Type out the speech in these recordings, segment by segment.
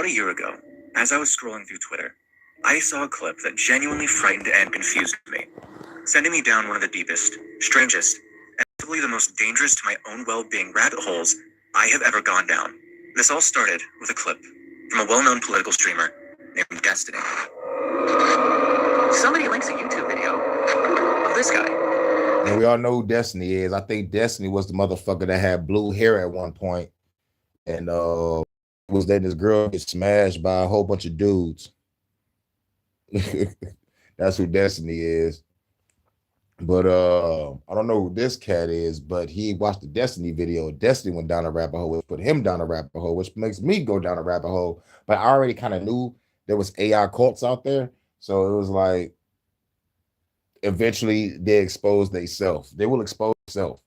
About a year ago, as I was scrolling through Twitter, I saw a clip that genuinely frightened and confused me, sending me down one of the deepest, strangest, and possibly the most dangerous to my own well-being rabbit holes I have ever gone down. This all started with a clip from a well-known political streamer named Destiny. Somebody links a YouTube video of this guy. And we all know who Destiny is. I think Destiny was the motherfucker that had blue hair at one point and was letting this girl get smashed by a whole bunch of dudes. That's who Destiny is. But I don't know who this cat is, but he watched the Destiny video. Destiny went down a rabbit hole, which put him down a rabbit hole, which makes me go down a rabbit hole. But I already kind of knew there was AI cults out there. So it was like, eventually they expose themselves. They will expose themselves.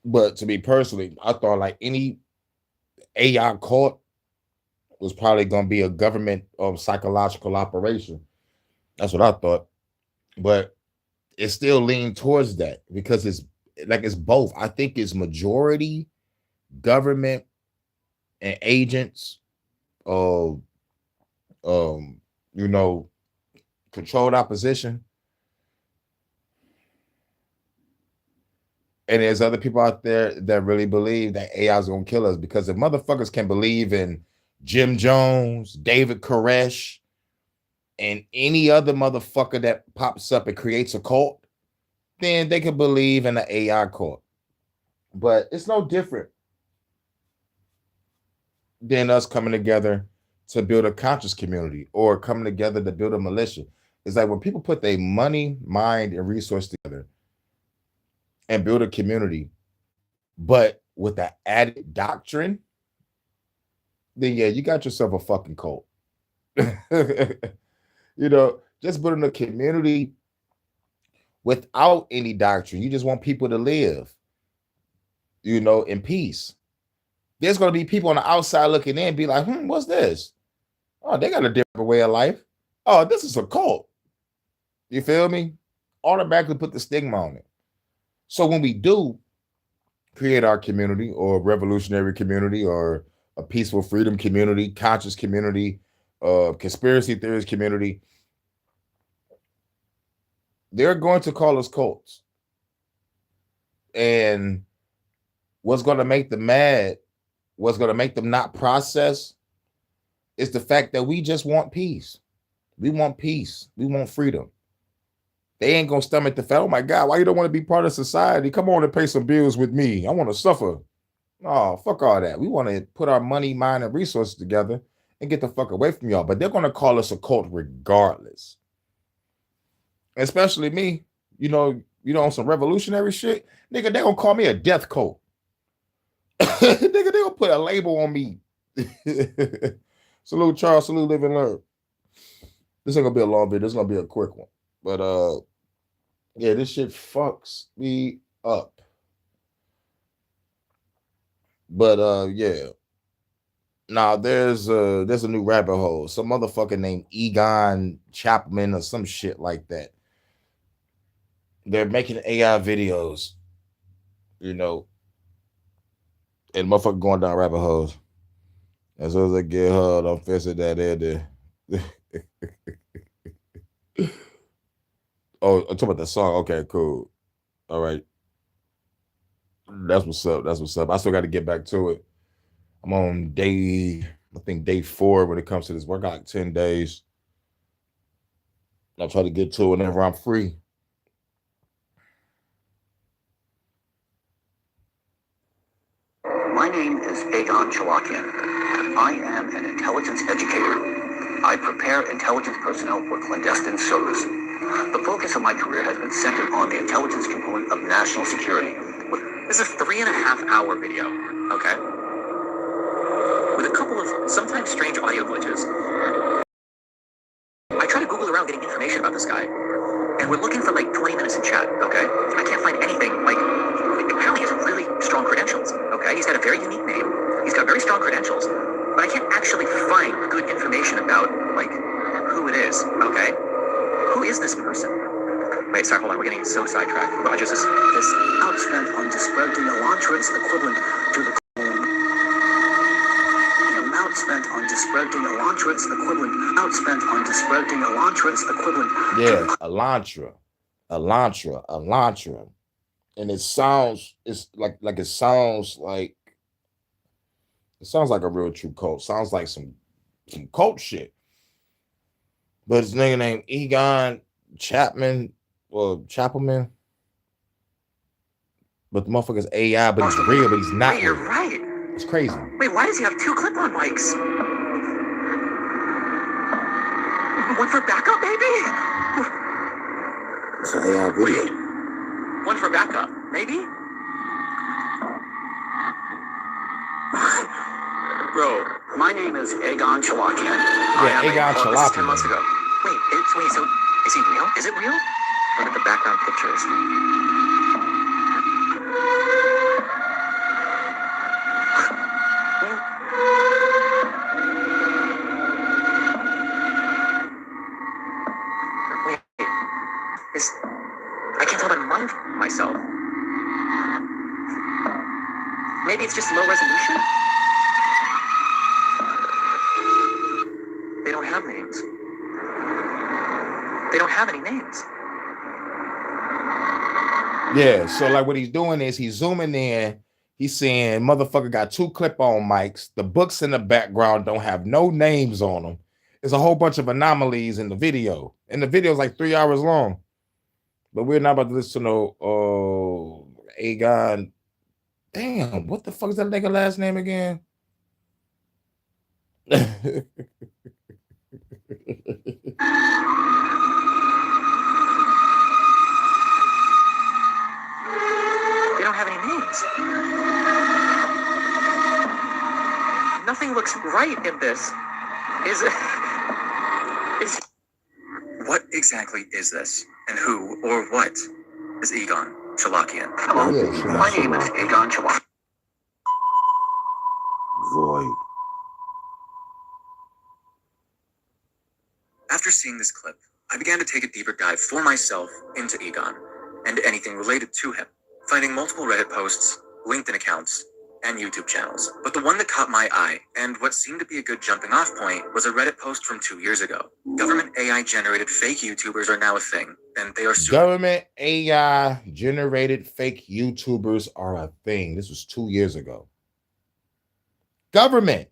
But to me personally, I thought like any AI cult was probably going to be a government psychological operation. That's what I thought. But it still leaned towards that because it's both. I think it's majority government and agents of controlled opposition. And there's other people out there that really believe that AI is going to kill us, because if motherfuckers can believe in Jim Jones, David Koresh, and any other motherfucker that pops up and creates a cult, then they can believe in the AI cult. But it's no different than us coming together to build a conscious community or coming together to build a militia. It's like when people put their money, mind, and resource together and build a community, but with that added doctrine, then yeah, you got yourself a fucking cult. Just building a community without any doctrine. You just want people to live, in peace. There's going to be people on the outside looking in and be like, what's this? Oh, they got a different way of life. Oh, this is a cult. You feel me? Automatically put the stigma on it. So when we do create our community or revolutionary community or a peaceful freedom community, conscious community, conspiracy theories community, they're going to call us cults. And what's going to make them mad, what's going to make them not process, is the fact that we just want peace. We want peace. We want freedom. They ain't going to stomach the fact, oh my God, why you don't want to be part of society? Come on and pay some bills with me. I want to suffer. Oh, fuck all that. We want to put our money, mind, and resources together and get the fuck away from y'all. But they're going to call us a cult regardless. Especially me, on some revolutionary shit. Nigga, they going to call me a death cult. Nigga, they going to put a label on me. Salute, Charles. Salute, live and learn. This ain't going to be a long video. This is going to be a quick one. But, yeah, this shit fucks me up. But, yeah. Now, there's a new rabbit hole. Some motherfucker named Egon Chapman or some shit like that. They're making AI videos, and motherfucker going down rabbit holes. As soon as I get her, I'm fixing that in there. Oh, I'm talking about the song. Okay, cool. All right. That's what's up. That's what's up. I still got to get back to it. I'm on day 4 when it comes to this work. I got like 10 days. I'll try to get to it whenever I'm free. My name is Egon Chalakian. I am an intelligence educator. I prepare intelligence personnel for clandestine service. The focus of my career has been centered on the intelligence component of national security. This is a 3.5-hour video, okay? With a couple of sometimes strange audio glitches. I try to Google around getting information about this guy, and we're looking for like 20 minutes in chat, okay? I can't find anything, apparently he has really strong credentials, okay? He's got a very unique name, he's got very strong credentials, but I can't actually find good information about, who it is, okay? Who is this person? Wait, sorry, hold on, we're getting so sidetracked. Rogers, this outspent on disparaging Elantris equivalent to the Elantris equivalent outspent on disparaging Elantris equivalent. Yeah, Elantra. And it sounds, it's like it sounds like a real true cult. Sounds like some cult shit. But his nigga named Egon Chapman or Chapelman. But the motherfucker's AI, but he's real, but he's not Wait, you're real. right. It's crazy. Wait, why does he have 2 clip-on mics? One for backup, baby? It's an AI video. One for backup, maybe? Bro, My name is Egon Chalakian. Yeah, Egon this is 10 Chalakian. months ago. Wait, so is he real? Is it real? Look at the background pictures. Wait, I can't tell by mind myself. Maybe it's just low resolution? They don't have names. They don't have any names. Yeah, so like what he's doing is he's zooming in. He's saying motherfucker got 2 clip-on mics. The books in the background don't have no names on them. There's a whole bunch of anomalies in the video. And the video is like 3 hours long. But we're not about to listen to Aegon. Damn, what the fuck is that nigga last name again? They don't have any names. Nothing looks right in this. What exactly is this? And who or what is Egon Chalakian? Hello, Yeah, my name is Egon Chalakian. Void. After seeing this clip, I began to take a deeper dive for myself into Egon and anything related to him, finding multiple Reddit posts, LinkedIn accounts, and YouTube channels. But the one that caught my eye, and what seemed to be a good jumping off point, was a Reddit post from 2 years ago. Government AI-generated fake YouTubers are now a thing, and they are Government AI generated fake YouTubers are a thing. This was 2 years ago. Government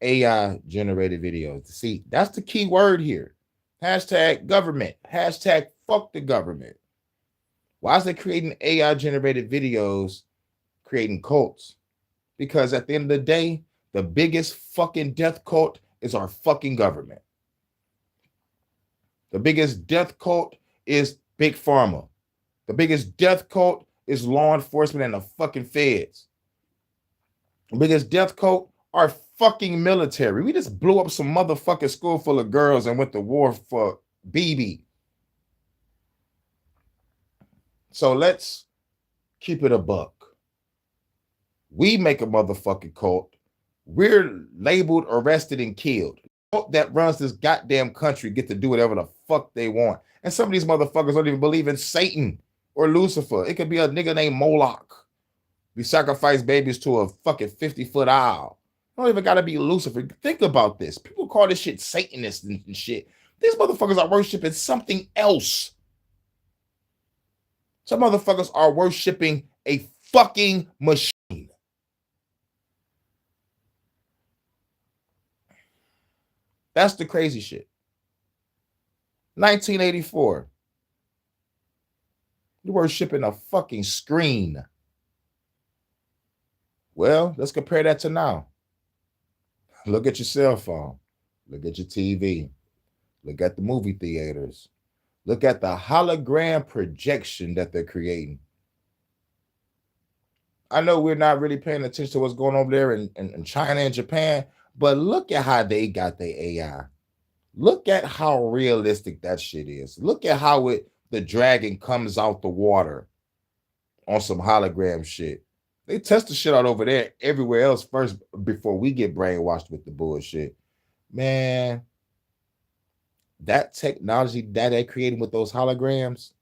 AI generated videos. See, that's the key word here. Hashtag government. Hashtag fuck the government. Why is they creating AI generated videos, creating cults? Because at the end of the day, the biggest fucking death cult is our fucking government. The biggest death cult is Big Pharma. The biggest death cult is law enforcement and the fucking feds. The biggest death cult are fucking military. We just blew up some motherfucking school full of girls and went to war for BB. So let's keep it a buck. We make a motherfucking cult. We're labeled, arrested, and killed. The cult that runs this goddamn country get to do whatever the fuck they want. And some of these motherfuckers don't even believe in Satan or Lucifer. It could be a nigga named Moloch. We sacrifice babies to a fucking 50-foot owl. Don't even gotta be Lucifer. Think about this. People call this shit Satanist and shit. These motherfuckers are worshiping something else. Some motherfuckers are worshiping a fucking machine. That's the crazy shit. 1984. You're worshiping a fucking screen. Well, let's compare that to now. Look at your cell phone. Look at your TV. Look at the movie theaters. Look at the hologram projection that they're creating. I know we're not really paying attention to what's going on over there in China and Japan, but look at how they got their AI. Look at how realistic that shit is. Look at how the dragon comes out the water on some hologram shit. They test the shit out over there everywhere else first before we get brainwashed with the bullshit. Man, that technology that they're creating with those holograms,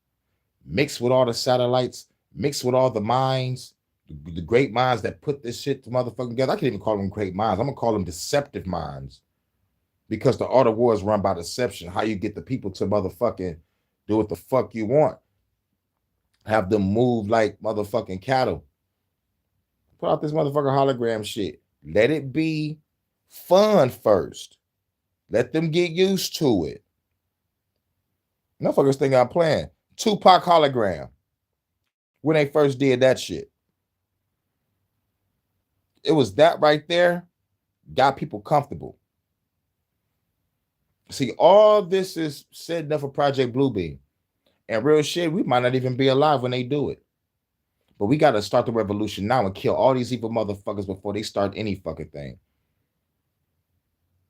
mixed with all the satellites, mixed with all the mines, The great minds that put this shit to motherfucking together. I can't even call them great minds. I'm gonna call them deceptive minds, because the art of war is run by deception. How you get the people to motherfucking do what the fuck you want, have them move like motherfucking cattle. Put out this motherfucking hologram shit. Let it be fun first. Let them get used to it. Motherfuckers think I'm playing. Tupac hologram. When they first did that shit, it was that right there got people comfortable. See, all this is setting up for Project Bluebeam. And real shit, we might not even be alive when they do it. But we got to start the revolution now and kill all these evil motherfuckers before they start any fucking thing.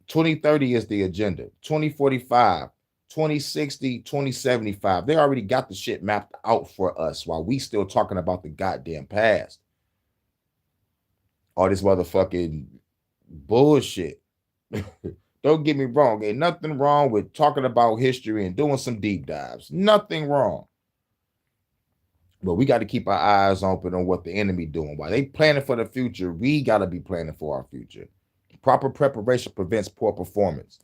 2030 is the agenda. 2045, 2060, 2075. They already got the shit mapped out for us while we still talking about the goddamn past. All this motherfucking bullshit. Don't get me wrong. Ain't nothing wrong with talking about history and doing some deep dives. Nothing wrong. But we got to keep our eyes open on what the enemy doing. While they planning for the future, we got to be planning for our future. Proper preparation prevents poor performance.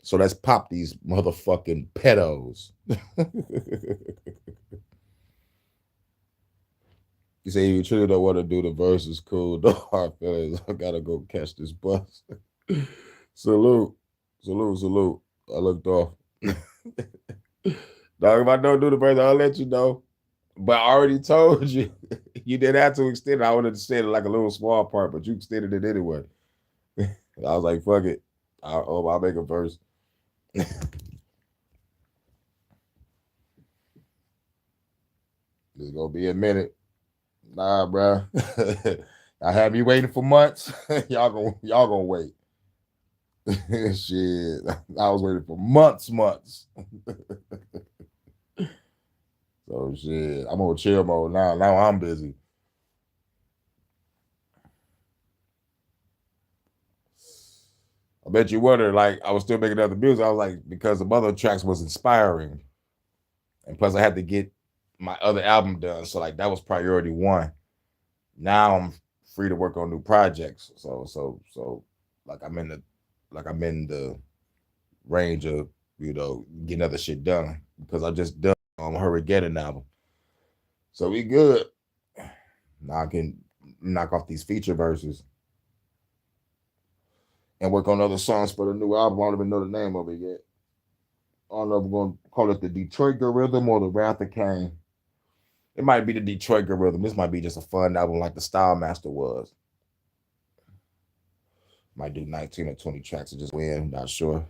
So let's pop these motherfucking pedos. You say you truly don't want to do the verses. Cool. No hard feelings. I gotta go catch this bus. Salute. Salute, salute. I looked off. Dog, if I don't do the verse, I'll let you know. But I already told you. You didn't have to extend it. I would have extended like a little small part, but you extended it anyway. I was like, fuck it. I'll make a verse. It's gonna be a minute. Nah, bro. I had me waiting for months. y'all gonna wait. Shit. I was waiting for months. So shit. I'm on chill mode now. Now I'm busy. I bet you wonder, like, I was still making other music. I was like, because the other tracks was inspiring. And plus I had to get my other album done. So like that was priority one. Now I'm free to work on new projects. So like I'm in the range of, getting other shit done because I just done on Hurricane album. So we good. Now I can knock off these feature verses and work on other songs for the new album. I don't even know the name of it yet. I don't know if we're going to call it the Detroit Rhythm or the Wrath of Cain. It might be the Detroit Rhythm. This might be just a fun album like the Style Master was. Might do 19 or 20 tracks and just win. Not sure.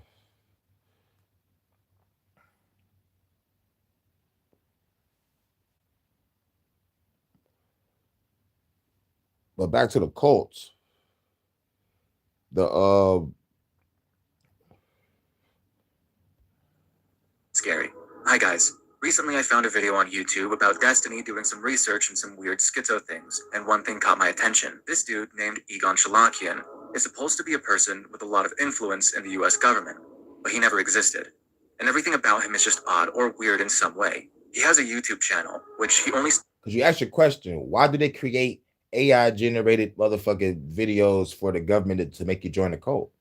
But back to the Cults. Scary. Hi guys. Recently I found a video on YouTube about Destiny doing some research and some weird schizo things, and one thing caught my attention. This dude named Egon Shalakian is supposed to be a person with a lot of influence in the US government, but he never existed. And everything about him is just odd or weird in some way. He has a YouTube channel, which he only... Because you ask your question, why did they create AI generated motherfucking videos for the government to make you join the cult?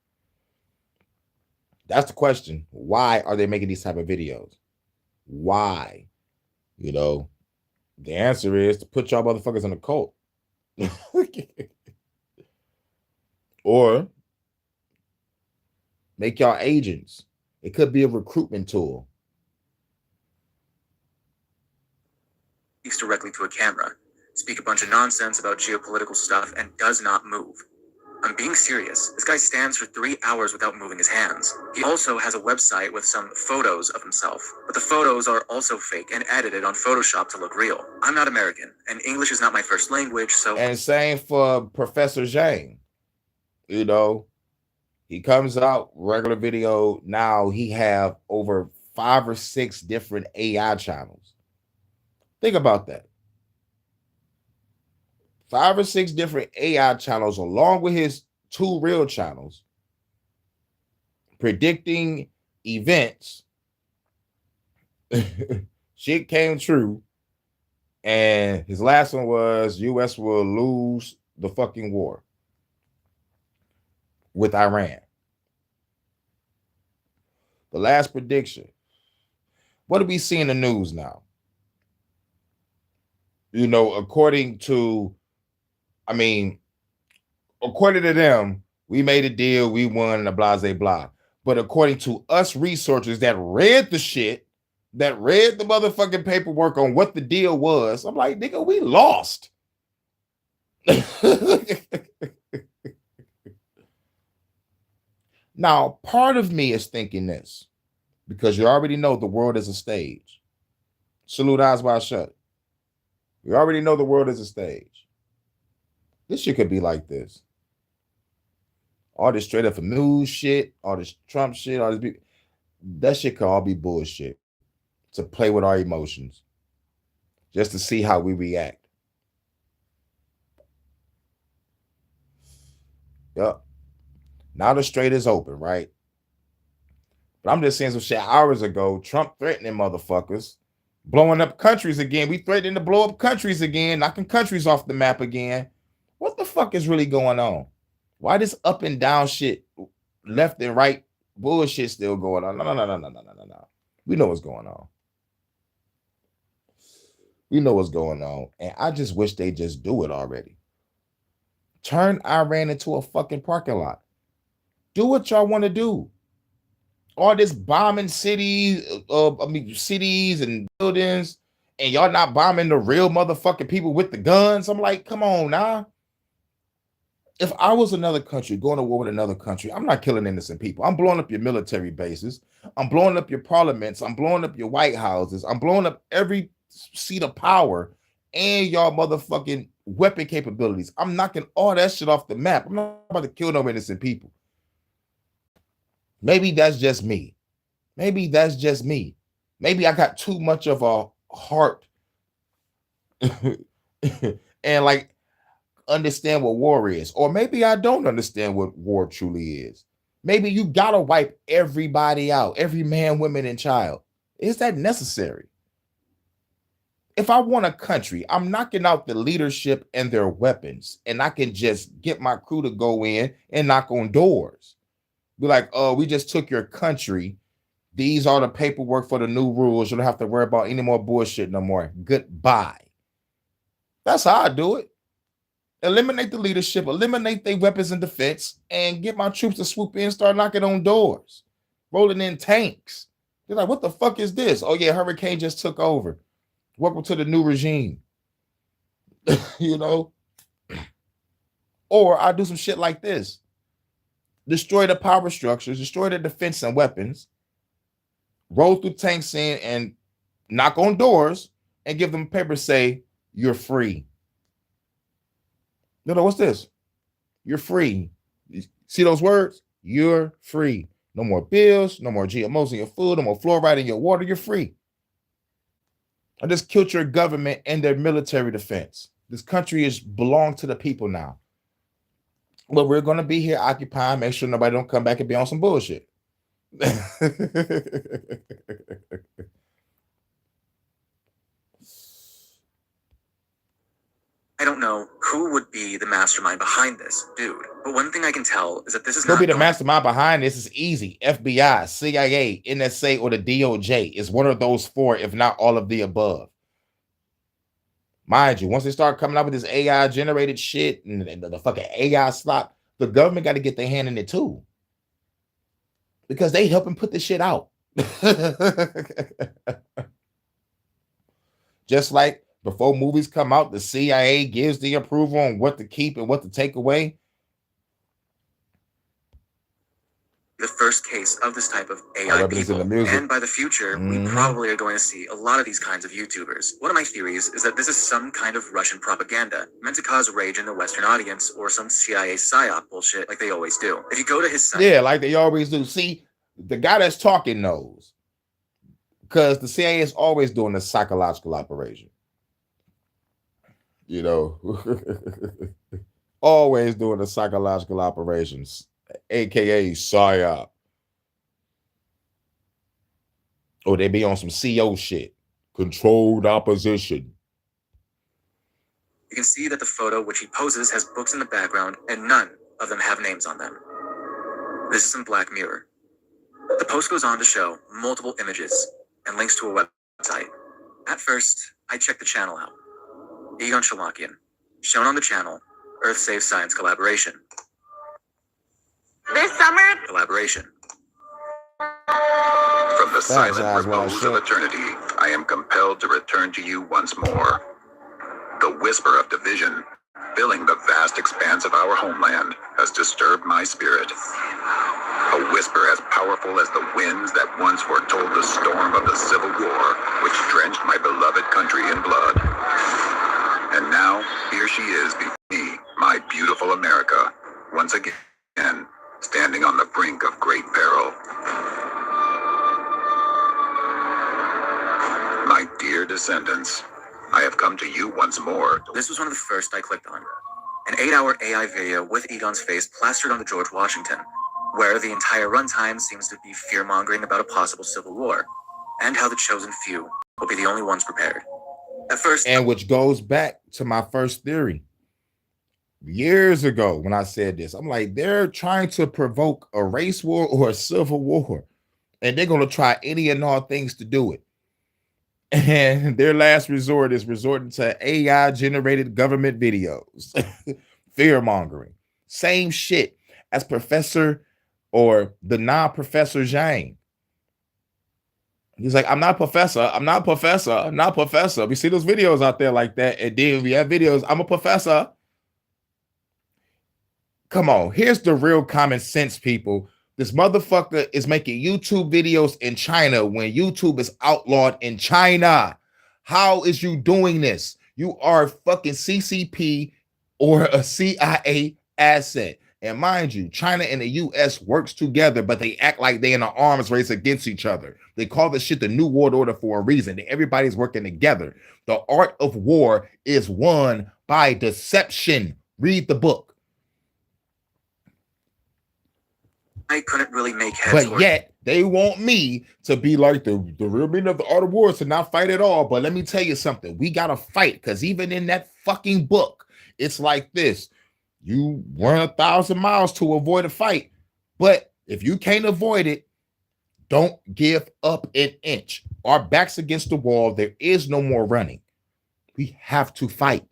That's the question. Why are they making these type of videos? Why? The answer is to put y'all motherfuckers in a cult. Or make y'all agents. It could be a recruitment tool. Speaks directly to a camera, speak a bunch of nonsense about geopolitical stuff, and does not move. I'm being serious. This guy stands for 3 hours without moving his hands. He also has a website with some photos of himself, but the photos are also fake and edited on Photoshop to look real. I'm not American, and English is not my first language, so... And same for Professor Zhang. He comes out, regular video. Now he have over 5 or 6 different AI channels. Think about that. 5 or 6 different AI channels along with his 2 real channels predicting events. Shit came true. And his last one was US will lose the fucking war with Iran. The last prediction. What do we see in the news now? You know, according to them, we made a deal, we won, and blah, blah, blah. But according to us researchers that read the shit, that read the motherfucking paperwork on what the deal was, I'm like, nigga, we lost. Now, part of me is thinking this, because you already know the world is a stage. Salute, eyes wide shut. We already know the world is a stage. This shit could be like this. All this straight up news shit, all this Trump shit, all this, that shit could all be bullshit to play with our emotions, just to see how we react. Yep. Now the strait is open, right? But I'm just saying some shit hours ago. Trump threatening motherfuckers, blowing up countries again. We threatening to blow up countries again, knocking countries off the map again. What the fuck is really going on? Why this up and down shit, left and right bullshit still going on? No. We know what's going on. We know what's going on. And I just wish they just do it already. Turn Iran into a fucking parking lot. Do what y'all want to do. All this bombing cities, cities and buildings, and y'all not bombing the real motherfucking people with the guns. I'm like, come on now. If I was another country going to war with another country, I'm not killing innocent people. I'm blowing up your military bases. I'm blowing up your parliaments. I'm blowing up your White Houses. I'm blowing up every seat of power and y'all motherfucking weapon capabilities. I'm knocking all that shit off the map. I'm not about to kill no innocent people. Maybe that's just me. Maybe that's just me. Maybe I got too much of a heart and like understand what war is. Or maybe I don't understand what war truly is. Maybe you gotta wipe everybody out, every man, woman, and child. Is that necessary? If I want a country, I'm knocking out the leadership and their weapons, and I can just get my crew to go in and knock on doors. Be like, oh, we just took your country. These are the paperwork for the new rules. You don't have to worry about any more bullshit no more. Goodbye. That's how I do it. Eliminate the leadership, eliminate their weapons and defense, and get my troops to swoop in and start knocking on doors, rolling in tanks. They're like, what the fuck is this? Oh, yeah, hurricane just took over. Welcome to the new regime. You know? Or I do some shit like this. Destroy the power structures, destroy the defense and weapons, roll through tanks in and knock on doors and give them paper say, you're free. No, what's this? You're free. You see those words? You're free. No more bills, no more GMOs in your food, no more fluoride in your water. You're free. I just killed your government and their military defense. This country is belong to the people now. But we're going to be here occupying, make sure nobody don't come back and be on some bullshit. I don't know who would be the mastermind behind this, dude. But one thing I can tell is that this is Who'll not be the mastermind behind this is easy. FBI, CIA, NSA, or the DOJ is one of those four, if not all of the above. Mind you, once they start coming out with this AI generated shit and the fucking AI slot, the government got to get their hand in it too. Because they helping put this shit out. Just like before movies come out, the CIA gives the approval on what to keep and what to take away. The first case of this type of AI people, and by the future, we probably are going to see a lot of these kinds of YouTubers. One of my theories is that this is some kind of Russian propaganda meant to cause rage in the Western audience, or some CIA psyop bullshit like they always do. If you go to his site, yeah, like they always do. See, the guy that's talking knows, because the CIA is always doing a psychological operation. You know, always doing the psychological operations, aka psyop. Or they be on some CO shit, controlled opposition. You can see that the photo which he poses has books in the background, and none of them have names on them. This is in Black Mirror. The post goes on to show multiple images and links to a website. At first, I checked the channel out. Egon Shalakian, shown on the channel, Earth Save Science Collaboration. This summer, Collaboration. From the silent Eyes, well, repose shit. of eternity, I am compelled to return to you once more. The whisper of division, filling the vast expanse of our homeland, has disturbed my spirit. A whisper as powerful as the winds that once foretold the storm of the Civil War, which drenched my beloved country in blood. And now, here she is before me, my beautiful America, once again, standing on the brink of great peril. My dear descendants, I have come to you once more. This was one of the first I clicked on. An 8-hour AI video with Egon's face plastered onto George Washington, where the entire runtime seems to be fear-mongering about a possible civil war, and how the chosen few will be the only ones prepared. At first, And which goes back to my first theory. Years ago, when I said this, I'm like, they're trying to provoke a race war or a civil war, and they're going to try any and all things to do it. And their last resort is resorting to AI-generated government videos. Fear-mongering. Same shit as Professor or the non-Professor Zhang. He's like, I'm not professor. I'm not professor. I'm not professor. We see those videos out there like that. And then we have videos. I'm a professor. Come on. Here's the real common sense, people. This motherfucker is making YouTube videos in China when YouTube is outlawed in China. How is you doing this? You are fucking CCP or a CIA asset. And mind you, China and the US works together, but they act like they in an arms race against each other. They call this shit the New World Order for a reason. Everybody's working together. The art of war is won by deception. Read the book. I couldn't really make heads But or yet, they want me to be like the real meaning of the art of war is to not fight at all. But let me tell you something. We got to fight, because even in that fucking book, it's like this. You run 1,000 miles to avoid a fight. But if you can't avoid it, don't give up an inch. Our back's against the wall. There is no more running. We have to fight.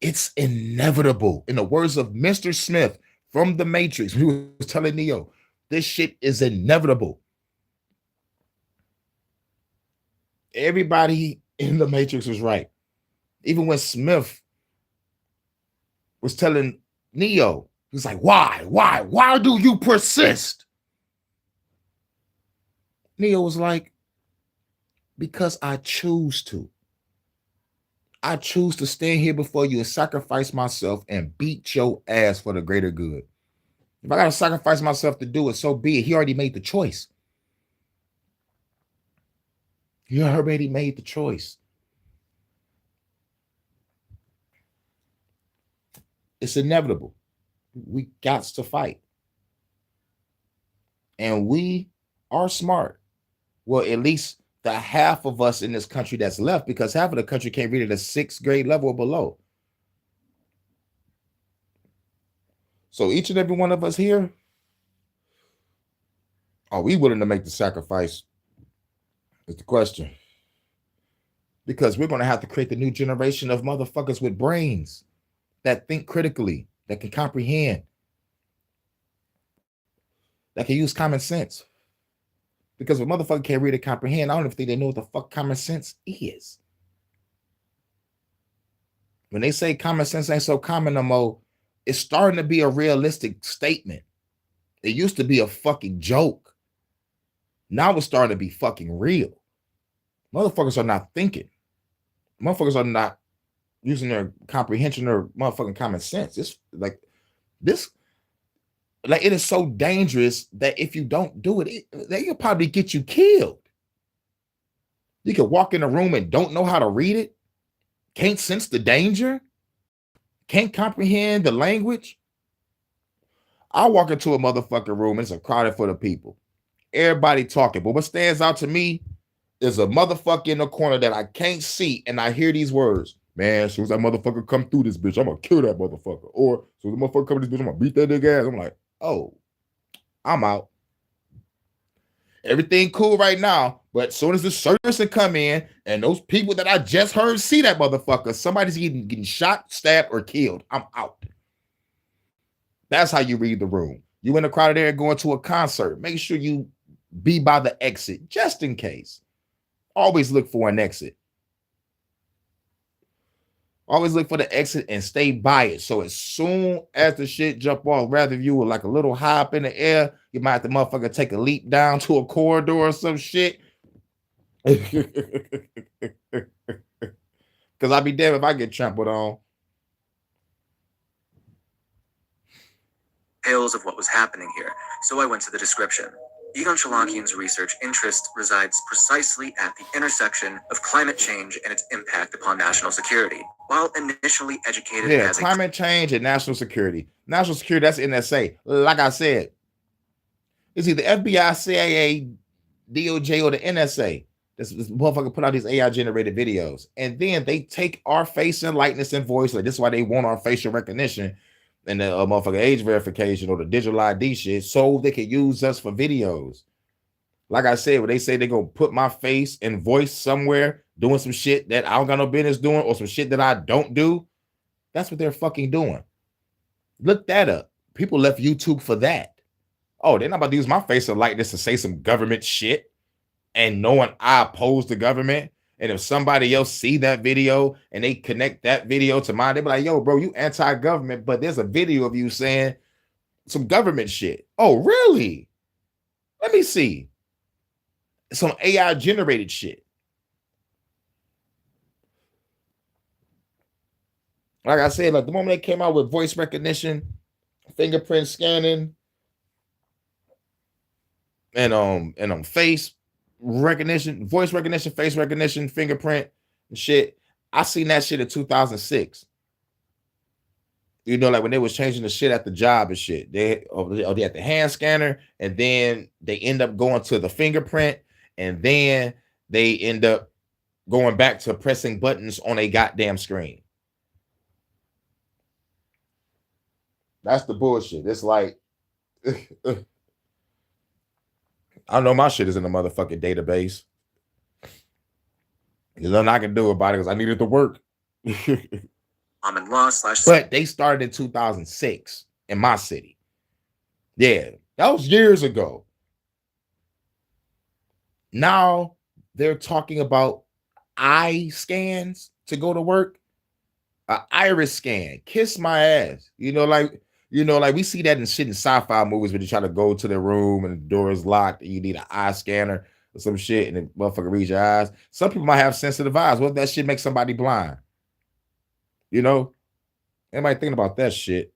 It's inevitable. In the words of Mr. Smith from The Matrix, he was telling Neo, this shit is inevitable. Everybody in The Matrix was right. Even when Smith was telling Neo, he was like, why do you persist? Neo was like, because I choose to. I choose to stand here before you and sacrifice myself and beat your ass for the greater good. If I got to sacrifice myself to do it, so be it. He already made the choice. He already made the choice. It's inevitable. We got to fight. And we are smart. Well, at least the half of us in this country that's left, because half of the country can't read at a 6th grade level or below. So each and every one of us here, are we willing to make the sacrifice? Is the question. Because we're going to have to create the new generation of motherfuckers with brains that think critically, that can comprehend, that can use common sense. Because if a motherfucker can't read and comprehend, I don't even think they know what the fuck common sense is. When they say common sense ain't so common no more, it's starting to be a realistic statement. It used to be a fucking joke. Now it's starting to be fucking real. Motherfuckers are not thinking. Motherfuckers are not using their comprehension or motherfucking common sense. It's like this. Like, it is so dangerous that if you don't do it, they could probably get you killed. You could walk in a room and don't know how to read it, can't sense the danger, can't comprehend the language. I walk into a motherfucking room and it's a crowded full of people. Everybody talking. But what stands out to me is a motherfucker in the corner that I can't see, and I hear these words. Man, as soon as that motherfucker come through this bitch, I'm gonna kill that motherfucker. Or as soon as the motherfucker come to this bitch, I'm gonna beat that nigga ass. I'm like, oh, I'm out. Everything cool right now, but as soon as the service come in and those people that I just heard see that motherfucker, somebody's getting shot, stabbed, or killed, I'm out. That's how you read the room. You in a crowded area going to a concert, make sure you be by the exit just in case. Always look for an exit. Always look for the exit and stay by it. So as soon as the shit jump off, rather if you were like a little hop in the air, you might have to motherfucker take a leap down to a corridor or some shit. Because I'd be damned if I get trampled on. Tales of what was happening here, so I went to the description. Egon Shalakian's research interest resides precisely at the intersection of climate change and its impact upon national security. While initially educated as climate change and national security. National security, that's NSA. Like I said, it's either FBI, CIA, DOJ, or the NSA. This motherfucker put out these AI-generated videos. And then they take our face and likeness and voice. Like, this is why they want our facial recognition and the motherfucker age verification or the digital ID shit, so they can use us for videos. Like I said, when they say they're gonna put my face and voice somewhere doing some shit that I don't got no business doing or some shit that I don't do, that's what they're fucking doing. Look that up. People left YouTube for that. Oh, they're not about to use my face and likeness to say some government shit and knowing I oppose the government. And if somebody else see that video and they connect that video to mine, they be like, yo, bro, you anti-government, but there's a video of you saying some government shit. Oh, really? Let me see. Some AI generated shit. Like I said, like the moment they came out with voice recognition, fingerprint scanning, and face recognition, voice recognition, face recognition, fingerprint and shit. I seen that shit in 2006. You know, like when they was changing the shit at the job and shit. They had the hand scanner, and then they end up going to the fingerprint, and then they end up going back to pressing buttons on a goddamn screen. That's the bullshit. It's like I know my shit is in the motherfucking database. There's nothing I can do about it because I needed to work. Common law / But they started in 2006 in my city. Yeah, that was years ago. Now they're talking about eye scans to go to work. An iris scan. Kiss my ass. Like we see that in shit in sci-fi movies where you try to go to the room and the door is locked and you need an eye scanner or some shit and the motherfucker reads your eyes. Some people might have sensitive eyes. What if that shit makes somebody blind? You know? Anybody thinking about that shit?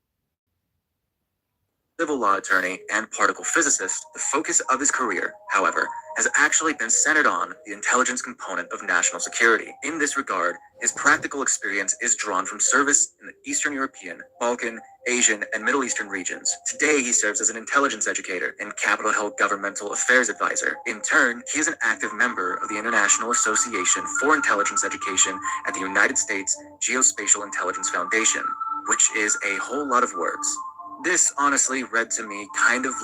Civil law attorney and particle physicist, the focus of his career, however, has actually been centered on the intelligence component of national security. In this regard, his practical experience is drawn from service in the Eastern European, Balkan, Asian, and Middle Eastern regions. Today, he serves as an intelligence educator and Capitol Hill governmental affairs advisor. In turn, he is an active member of the International Association for Intelligence Education at the United States Geospatial Intelligence Foundation, which is a whole lot of words. This honestly read to me kind of like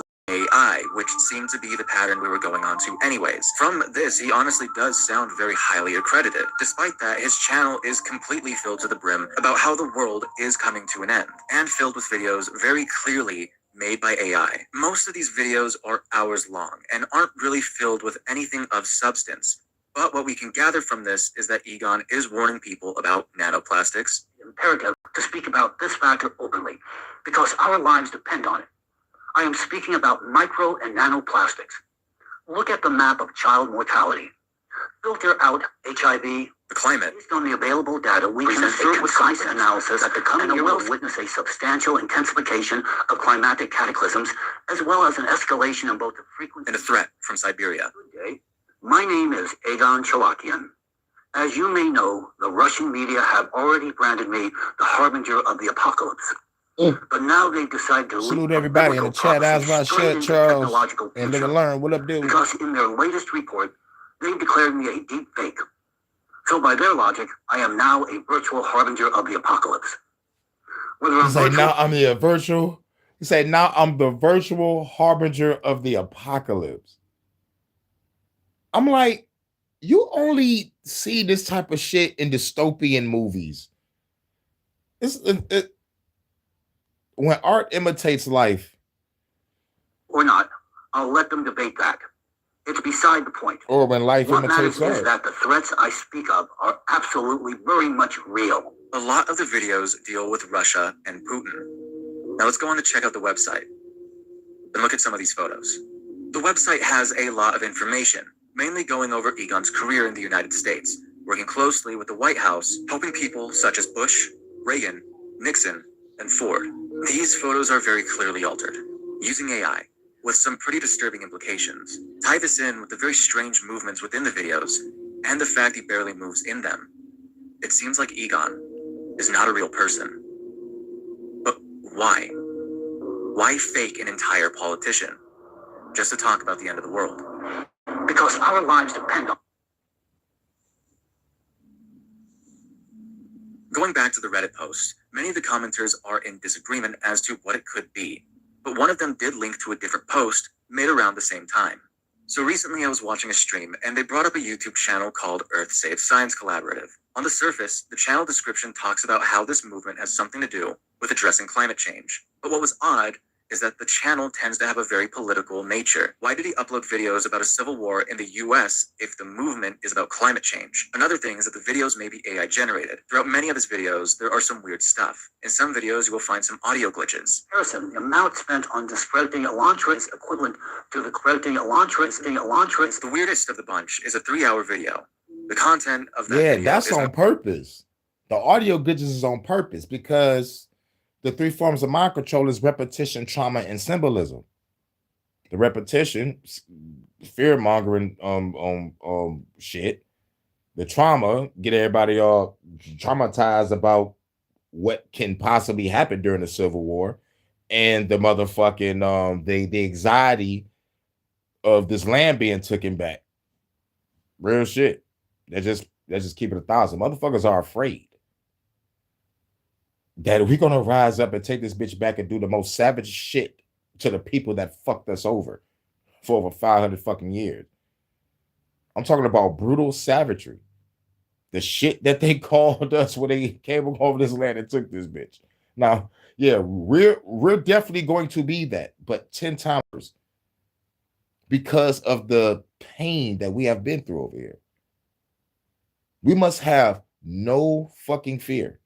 AI, which seemed to be the pattern we were going on to anyways. From this, he honestly does sound very highly accredited. Despite that, his channel is completely filled to the brim about how the world is coming to an end, and filled with videos very clearly made by AI. Most of these videos are hours long and aren't really filled with anything of substance. But what we can gather from this is that Egon is warning people about nanoplastics. Imperative to speak about this factor openly, because our lives depend on it. I am speaking about micro and nanoplastics. Look at the map of child mortality. Filter out HIV. The climate. Based on the available data, we can assert with concise analysis that the coming year will witness a substantial intensification of climatic cataclysms, as well as an escalation in both the frequency And a threat from Siberia. Good day. My name is Egon Shalakian. As you may know, the Russian media have already branded me the harbinger of the apocalypse. But now they've decided to salute everybody in the chat. As my shit, Charles, and live and learn. What up, dude? Because in their latest report, they've declared me a deep fake. So by their logic, I am now a virtual harbinger of the apocalypse. Whether He's like, now I'm the virtual. He said, now I'm the virtual harbinger of the apocalypse. I'm like, you only see this type of shit in dystopian movies. When art imitates life. Or not, I'll let them debate that. It's beside the point. Or when life what imitates matters art. is that the threats I speak of are absolutely very much real. A lot of the videos deal with Russia and Putin. Now let's go on to check out the website and look at some of these photos. The website has a lot of information, mainly going over Egon's career in the United States, working closely with the White House, helping people such as Bush, Reagan, Nixon, and Ford. These photos are very clearly altered, using AI, with some pretty disturbing implications. Tie this in with the very strange movements within the videos, and the fact he barely moves in them. It seems like Egon is not a real person. But why? Why fake an entire politician? Just to talk about the end of the world. Because our lives depend on. Going back to the Reddit post, many of the commenters are in disagreement as to what it could be, but one of them did link to a different post made around the same time. So recently I was watching a stream and they brought up a YouTube channel called Earth Save Science Collaborative. On the surface, the channel description talks about how this movement has something to do with addressing climate change. But what was odd is that the channel tends to have a very political nature. Why did he upload videos about a civil war in the US if the movement is about climate change? Another thing is that the videos may be AI generated. Throughout many of his videos, there are some weird stuff. In some videos, you will find some audio glitches. Harrison, the amount spent on discrediting Elantra is equivalent to the crediting Elantra. The weirdest of the bunch is a 3-hour video. The content of that video that's is on purpose. The audio glitches is on purpose because the 3 forms of mind control is repetition, trauma, and symbolism. The repetition, fear mongering, shit. The trauma, get everybody all traumatized about what can possibly happen during the Civil War, and the motherfucking the anxiety of this land being taken back. Real shit. Let's just keep it 1,000. Motherfuckers are afraid that we're gonna rise up and take this bitch back and do the most savage shit to the people that fucked us over for over 500 fucking years. I'm talking about brutal savagery. The shit that they called us when they came over this land and took this bitch. Now, yeah, we're definitely going to be that, but 10 times because of the pain that we have been through over here. We must have no fucking fear.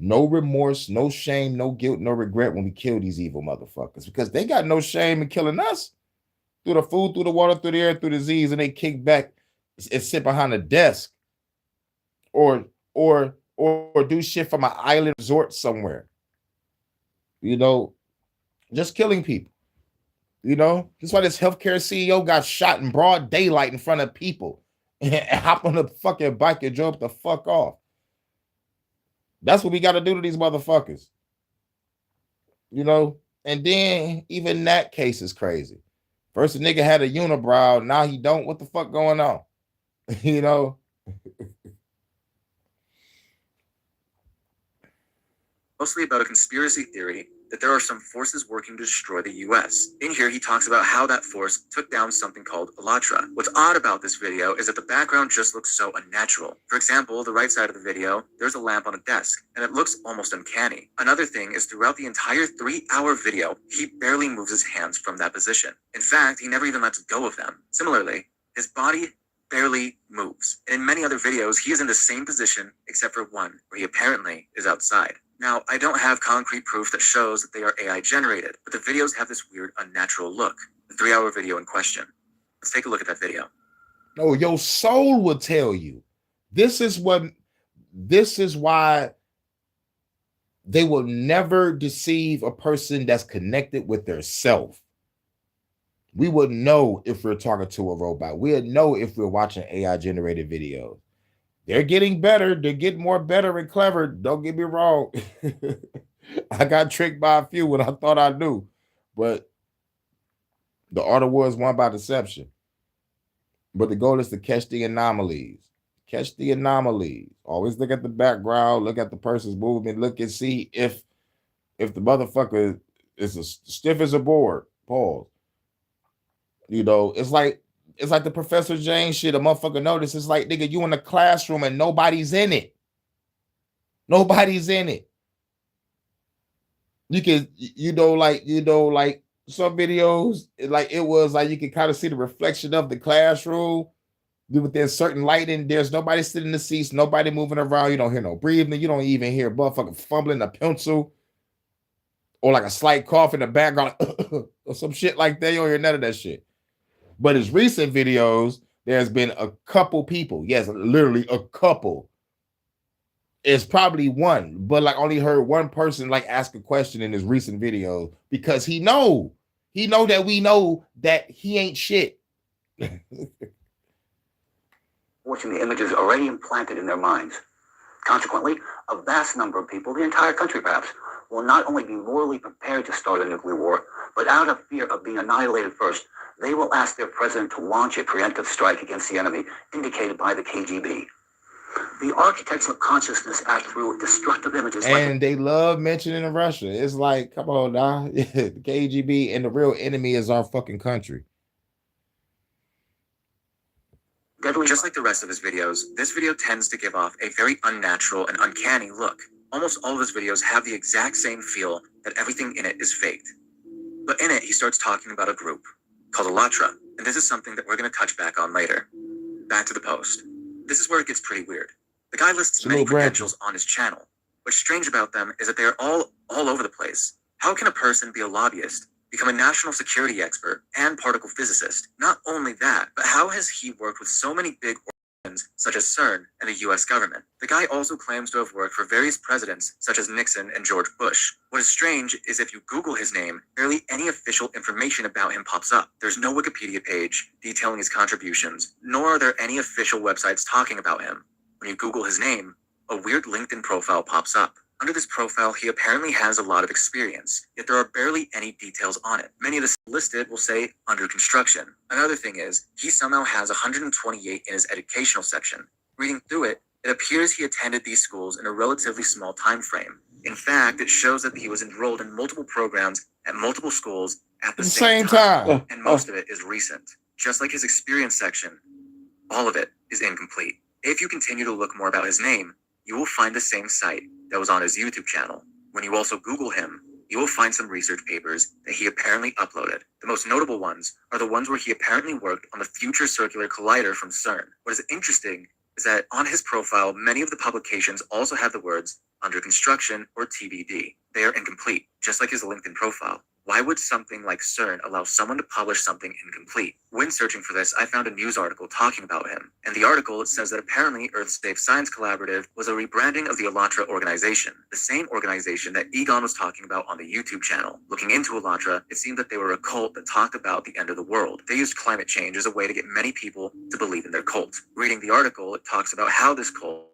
No remorse, no shame, no guilt, no regret when we kill these evil motherfuckers, because they got no shame in killing us through the food, through the water, through the air, through the disease, and they kick back and sit behind a desk or do shit from an island resort somewhere. You know, just killing people. You know, that's why this healthcare CEO got shot in broad daylight in front of people and hopped on the fucking bike and drove the fuck off. That's what we got to do to these motherfuckers. You know, and then even that case is crazy. First, the nigga had a unibrow. Now he don't. What the fuck going on? You know? Mostly about a conspiracy theory that there are some forces working to destroy the US. In here, he talks about how that force took down something called Elantra. What's odd about this video is that the background just looks so unnatural. For example, the right side of the video, there's a lamp on a desk, and it looks almost uncanny. Another thing is throughout the entire 3-hour video, he barely moves his hands from that position. In fact, he never even lets go of them. Similarly, his body barely moves. And in many other videos, he is in the same position except for one, where he apparently is outside. Now, I don't have concrete proof that shows that they are AI generated, but the videos have this weird, unnatural look. The 3-hour video in question. Let's take a look at that video. No, your soul will tell you. This is why they will never deceive a person that's connected with their self. We would know if we're talking to a robot. We'd know if we're watching AI generated videos. They're getting better. They're getting more better and clever. Don't get me wrong. I got tricked by a few when I thought I knew. But the art of war is won by deception. But the goal is to catch the anomalies, Catch the anomalies. Always look at the background, look at the person's movement, look and see if the motherfucker is as stiff as a board. Pause. You know, it's like the Professor James shit. A motherfucker notice. It's like, nigga, you in the classroom and nobody's in it. Nobody's in it. You can, like some videos, like it was like you can kind of see the reflection of the classroom within certain lighting. There's nobody sitting in the seats, nobody moving around. You don't hear no breathing. You don't even hear motherfucker fumbling a pencil or like a slight cough in the background or some shit like that. You don't hear none of that shit. But his recent videos, there's been a couple people. Yes, literally a couple. It's probably one, but like only heard one person like ask a question in his recent video because he know that we know that he ain't shit. Watching the images already implanted in their minds. Consequently, a vast number of people, the entire country perhaps, will not only be morally prepared to start a nuclear war, but out of fear of being annihilated first, they will ask their president to launch a preemptive strike against the enemy, indicated by the KGB. The architects of consciousness act through destructive images. And they love mentioning Russia. It's like, come on now. The KGB and the real enemy is our fucking country. Just like the rest of his videos, this video tends to give off a very unnatural and uncanny look. Almost all of his videos have the exact same feel that everything in it is faked. But in it, he starts talking about a group called Alatra, and this is something that we're going to touch back on later. Back to the post. This is where it gets pretty weird. The guy lists many credentials on his channel. What's strange about them is that they are all over the place. How can a person be a lobbyist, become a national security expert, and particle physicist? Not only that, but how has he worked with so many big organizations such as CERN and the US government? The guy also claims to have worked for various presidents such as Nixon and George Bush. What is strange is if you Google his name, barely any official information about him pops up. There's no Wikipedia page detailing his contributions, nor are there any official websites talking about him. When you Google his name, a weird LinkedIn profile pops up. Under this profile, he apparently has a lot of experience, yet there are barely any details on it. Many of the listed will say under construction. Another thing is, he somehow has 128 in his educational section. Reading through it, it appears he attended these schools in a relatively small time frame. In fact, it shows that he was enrolled in multiple programs at multiple schools at the same time. And most of it is recent. Just like his experience section, all of it is incomplete. If you continue to look more about his name, you will find the same site that was on his YouTube channel. When you also Google him, you will find some research papers that he apparently uploaded. The most notable ones are the ones where he apparently worked on the Future Circular Collider from CERN. What is interesting is that on his profile, many of the publications also have the words under construction or TBD. They are incomplete, just like his LinkedIn profile. Why would something like CERN allow someone to publish something incomplete? When searching for this, I found a news article talking about him. In the article, it says that apparently Earth-Safe Science Collaborative was a rebranding of the Alatra organization, the same organization that Egon was talking about on the YouTube channel. Looking into Alatra, it seemed that they were a cult that talked about the end of the world. They used climate change as a way to get many people to believe in their cult. Reading the article, it talks about how this cult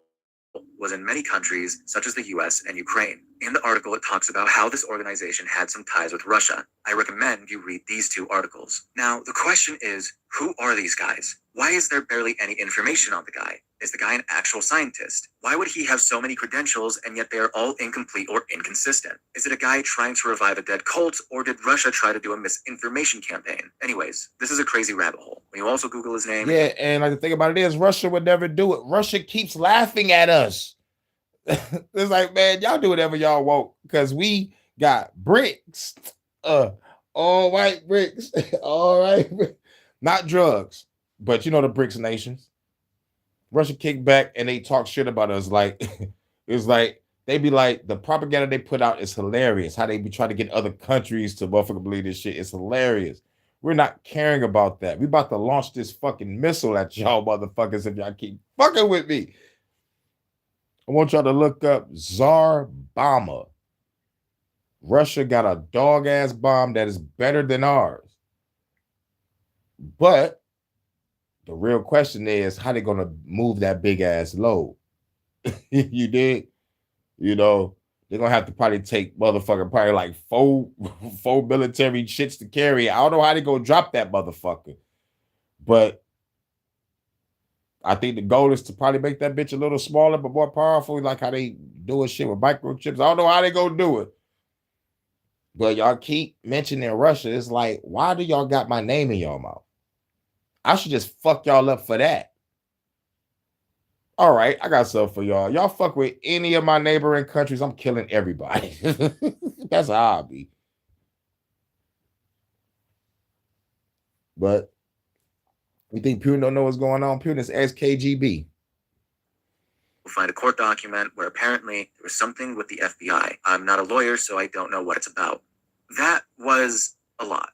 was in many countries such as the US and Ukraine. In the article, it talks about how this organization had some ties with Russia. I recommend you read these two articles. Now, the question is, who are these guys? Why is there barely any information on the guy? Is the guy an actual scientist? Why would he have so many credentials and yet they are all incomplete or inconsistent? Is it a guy trying to revive a dead cult, or did Russia try to do a misinformation campaign? Anyways, this is a crazy rabbit hole. When you also Google his name... Yeah, and like the thing about it is, Russia would never do it. Russia keeps laughing at us. It's like, man, y'all do whatever y'all want because we got bricks. All white bricks. All right. Not drugs, but you know the BRICS nations. Russia kick back and they talk shit about us. Like, it's like they be like, the propaganda they put out is hilarious. How they be trying to get other countries to motherfucking believe this shit is hilarious. We're not caring about that. We about to launch this fucking missile at y'all motherfuckers if y'all keep fucking with me. I want y'all to look up Tsar Bomber. Russia got a dog-ass bomb that is better than ours. But the real question is, how they going to move that big-ass load? You dig? You know, they're going to have to probably take motherfucker probably like four military shits to carry. I don't know how they going to drop that motherfucker. But I think the goal is to probably make that bitch a little smaller but more powerful, like how they doing shit with microchips. I don't know how they gonna do it. But y'all keep mentioning Russia. It's like, why do y'all got my name in y'all mouth? I should just fuck y'all up for that. All right, I got something for y'all. Y'all fuck with any of my neighboring countries, I'm killing everybody. That's how I be. But you think Putin don't know what's going on? Putin is SKGB. We'll find a court document where apparently there was something with the FBI. I'm not a lawyer, so I don't know what it's about. That was a lot.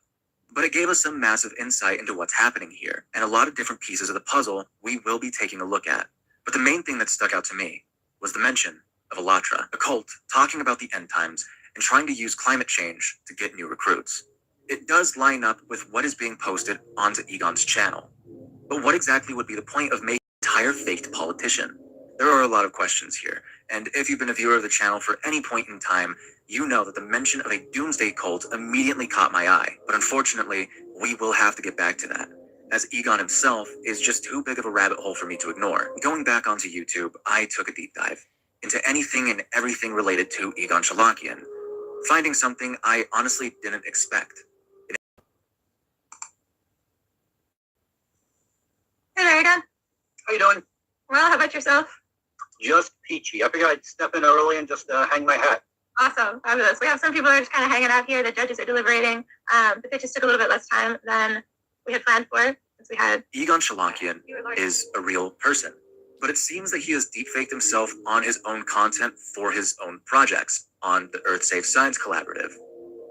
But it gave us some massive insight into what's happening here, and a lot of different pieces of the puzzle we will be taking a look at. But the main thing that stuck out to me was the mention of Alatra, a cult talking about the end times and trying to use climate change to get new recruits. It does line up with what is being posted onto Egon's channel. But what exactly would be the point of making an entire faked politician? There are a lot of questions here, and if you've been a viewer of the channel for any point in time, you know that the mention of a doomsday cult immediately caught my eye. But unfortunately, we will have to get back to that, as Egon himself is just too big of a rabbit hole for me to ignore. Going back onto YouTube, I took a deep dive into anything and everything related to Egon Shalakian, finding something I honestly didn't expect. Hey there, Egon. How you doing? Well, how about yourself? Just peachy. I figured I'd step in early and just hang my hat. Awesome. Fabulous. We have some people that are just kind of hanging out here. The judges are deliberating. But they just took a little bit less time than we had planned for, since we had... Egon Shalakian is a real person, but it seems that he has deepfaked himself on his own content for his own projects on the Earth Safe Science Collaborative.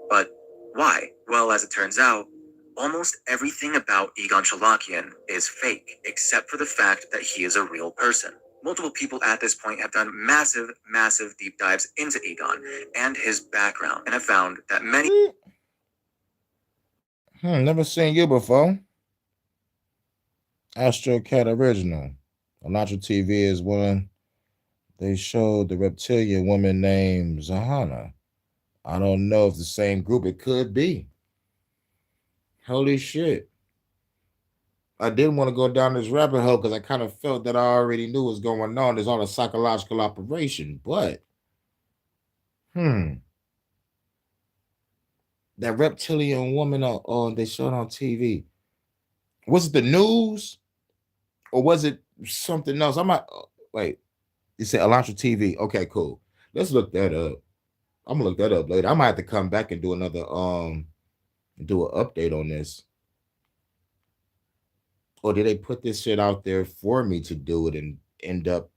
But why? Well, as it turns out, almost everything about Egon Shalakian is fake, except for the fact that he is a real person. Multiple people at this point have done massive, massive deep dives into Egon and his background, and have found that many... Never seen you before. Astro Cat Original. Alatra TV is one. They showed the reptilian woman named Zahana. I don't know if the same group. It could be. Holy shit. I didn't want to go down this rabbit hole because I kind of felt that I already knew what was going on. There's all a psychological operation, but that reptilian woman on they showed on TV. Was it the news or was it something else? I might wait. You said Alatra TV. Okay, cool. Let's look that up. I'm gonna look that up later. I might have to come back and do another do an update on this. Or did they put this shit out there for me to do it and end up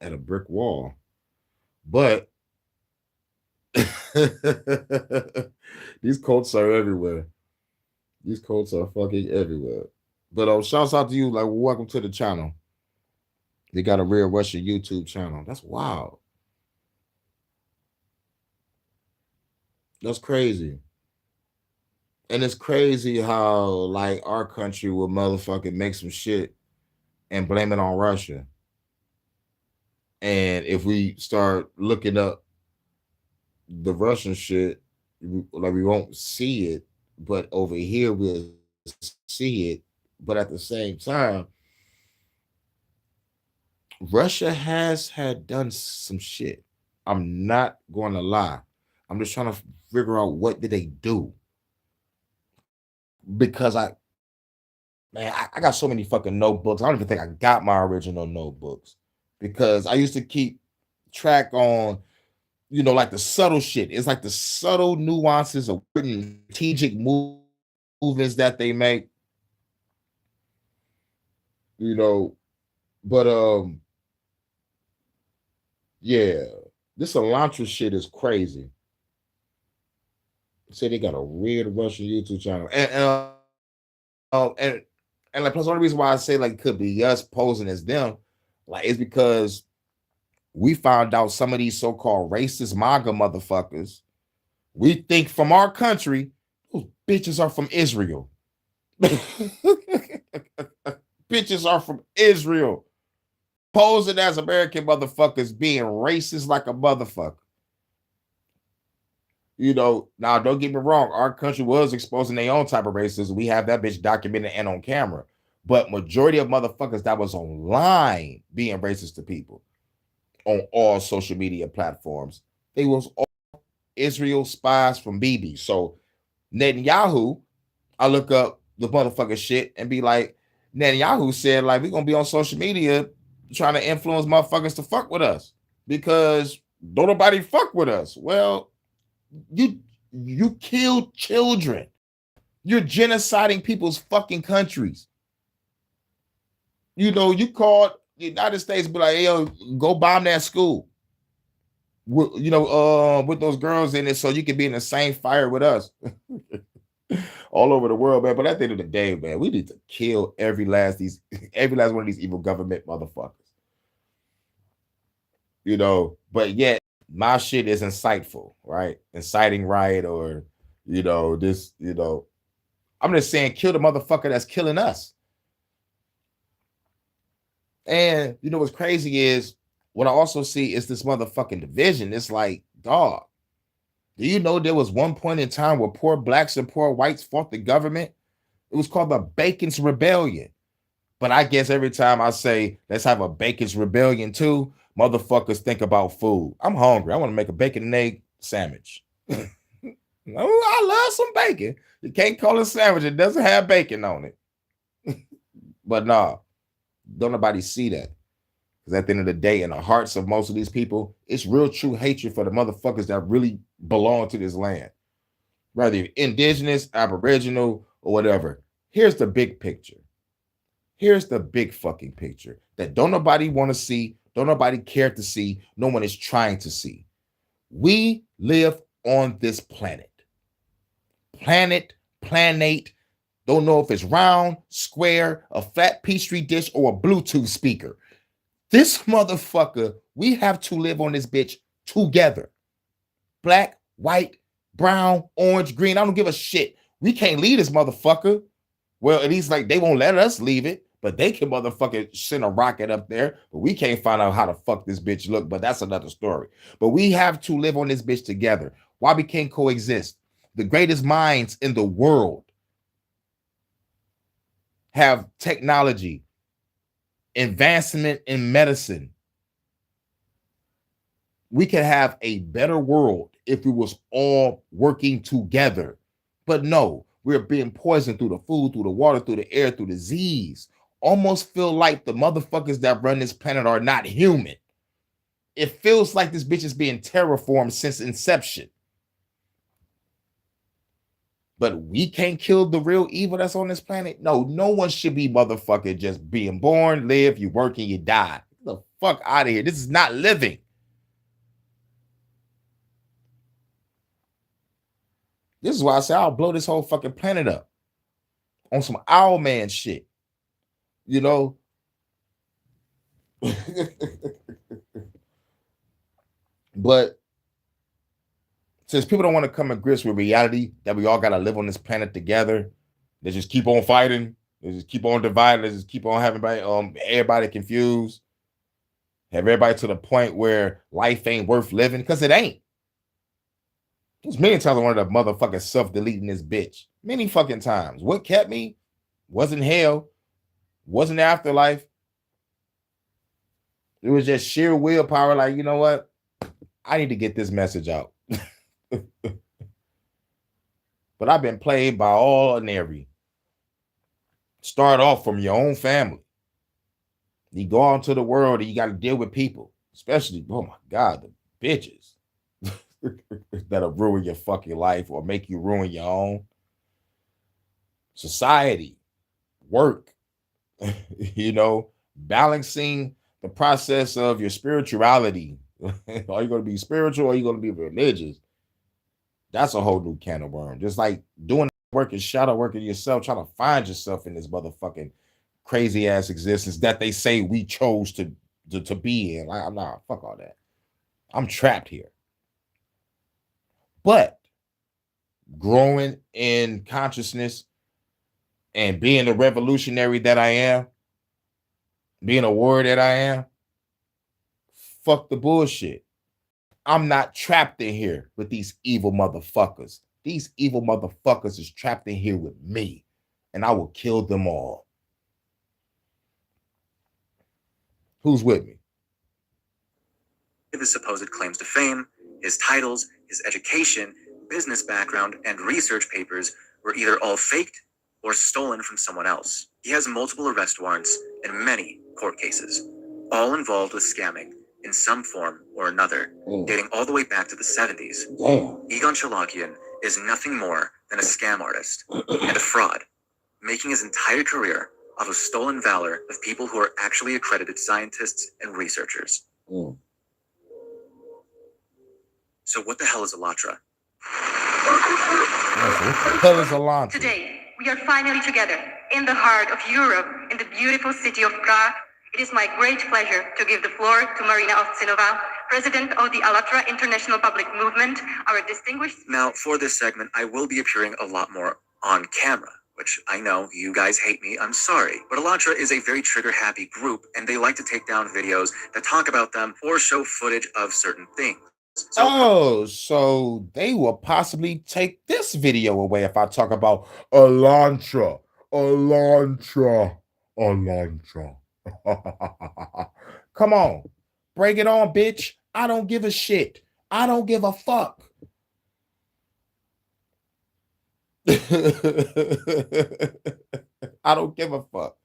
at a brick wall? But these cults are everywhere. These cults are fucking everywhere. But shouts out to you, like, welcome to the channel. They got a real Russian YouTube channel. That's wild. That's crazy. And it's crazy how, like, our country will motherfucking make some shit and blame it on Russia. And if we start looking up the Russian shit, like, we won't see it, but over here we'll see it. But at the same time, Russia has done some shit. I'm not going to lie. I'm just trying to figure out what did they do. Because I got so many fucking notebooks. I don't even think I got my original notebooks because I used to keep track on, you know, like the subtle shit. It's like the subtle nuances of strategic movements that they make, you know. But yeah, this Alatra shit is crazy. Say they got a weird Russian YouTube channel, and like plus the only reason why I say like it could be us posing as them, like, is because we found out some of these so-called racist MAGA motherfuckers, we think from our country, those bitches are from Israel. Bitches are from Israel, posing as American motherfuckers, being racist like a motherfucker. You know, now don't get me wrong, our country was exposing their own type of racism. We have that bitch documented and on camera. But majority of motherfuckers that was online being racist to people on all social media platforms, they was all Israel spies from Bibi. So Netanyahu, I look up the motherfucker shit and be like, Netanyahu said, like, we're gonna be on social media trying to influence motherfuckers to fuck with us because don't nobody fuck with us. Well, you killed children. You're genociding people's fucking countries. You know, you called the United States, be like, hey, yo, go bomb that school. You know, with those girls in it, so you can be in the same fire with us. All over the world, man. But at the end of the day, man, we need to kill every last one of these evil government motherfuckers. You know, but yet my shit is insightful, right? Inciting riot or, you know, this, you know, I'm just saying kill the motherfucker that's killing us. And you know what's crazy is what I also see is this motherfucking division. It's like, dog, do you know there was one point in time where poor blacks and poor whites fought the government? It was called the Bacon's Rebellion. But I guess every time I say, let's have a Bacon's Rebellion too, motherfuckers think about food. I'm hungry. I want to make a bacon and egg sandwich. Oh, I love some bacon. You can't call it a sandwich. It doesn't have bacon on it. But nah, don't nobody see that. Because at the end of the day, in the hearts of most of these people, it's real true hatred for the motherfuckers that really belong to this land. Whether you're indigenous, aboriginal, or whatever. Here's the big picture. Here's the big fucking picture that don't nobody want to see, don't nobody care to see, no one is trying to see. We live on this planet. Planet, don't know if it's round, square, a flat Peachtree dish, or a Bluetooth speaker. This motherfucker, we have to live on this bitch together. Black, white, brown, orange, green, I don't give a shit. We can't leave this motherfucker. Well, at least like they won't let us leave it, but they can motherfucking send a rocket up there, but we can't find out how the fuck this bitch look, but that's another story. But we have to live on this bitch together. Why we can't coexist? The greatest minds in the world have technology, advancement in medicine. We could have a better world if we was all working together. But no, we're being poisoned through the food, through the water, through the air, through disease. Almost feel like the motherfuckers that run this planet are not human. It feels like this bitch is being terraformed since inception. But we can't kill the real evil that's on this planet. No one should be motherfucking just being born, live, you work, and you die. Get the fuck out of here. This is not living. This is why I say I'll blow this whole fucking planet up on some owl man shit. You know? But since people don't want to come to grips with reality that we all got to live on this planet together, they just keep on fighting. They just keep on dividing. They just keep on having everybody confused. Have everybody to the point where life ain't worth living because it ain't. There's many times I wanted to motherfucking self-deleting this bitch. Many fucking times. What kept me wasn't hell, wasn't the afterlife. It was just sheer willpower. Like, you know what? I need to get this message out. But I've been played by all and every. Start off from your own family. You go out into the world and you got to deal with people, especially, oh my God, the bitches that'll ruin your fucking life or make you ruin your own. Society, work, you know, balancing the process of your spirituality. Are you going to be spiritual or are you going to be religious? That's a whole new can of worms. Just like doing work and shadow working yourself, trying to find yourself in this motherfucking crazy ass existence that they say we chose to be in. Like, nah, fuck all that. I'm trapped here. But growing in consciousness and being the revolutionary that I am, being a warrior that I am, fuck the bullshit. I'm not trapped in here with these evil motherfuckers. These evil motherfuckers is trapped in here with me, and I will kill them all. Who's with me? His supposed claims to fame, his titles, his education, business background, and research papers were either all faked or stolen from someone else. He has multiple arrest warrants and many court cases, all involved with scamming in some form or another, dating all the way back to the 70s. Damn. Egon Chalakian is nothing more than a scam artist and a fraud, making his entire career off of stolen valor of people who are actually accredited scientists and researchers. So what the hell is Alatra? What the hell is Alatra? Today, we are finally together in the heart of Europe, in the beautiful city of Prague. It is my great pleasure to give the floor to Marina Ovtsinova, President of the Alatra International Public Movement, our distinguished... Now, for this segment, I will be appearing a lot more on camera, which I know you guys hate me, I'm sorry. But Alatra is a very trigger-happy group, and they like to take down videos that talk about them or show footage of certain things. So they will possibly take this video away if I talk about Alatra. Come on, bring it on, bitch. I don't give a shit. I don't give a fuck. I don't give a fuck.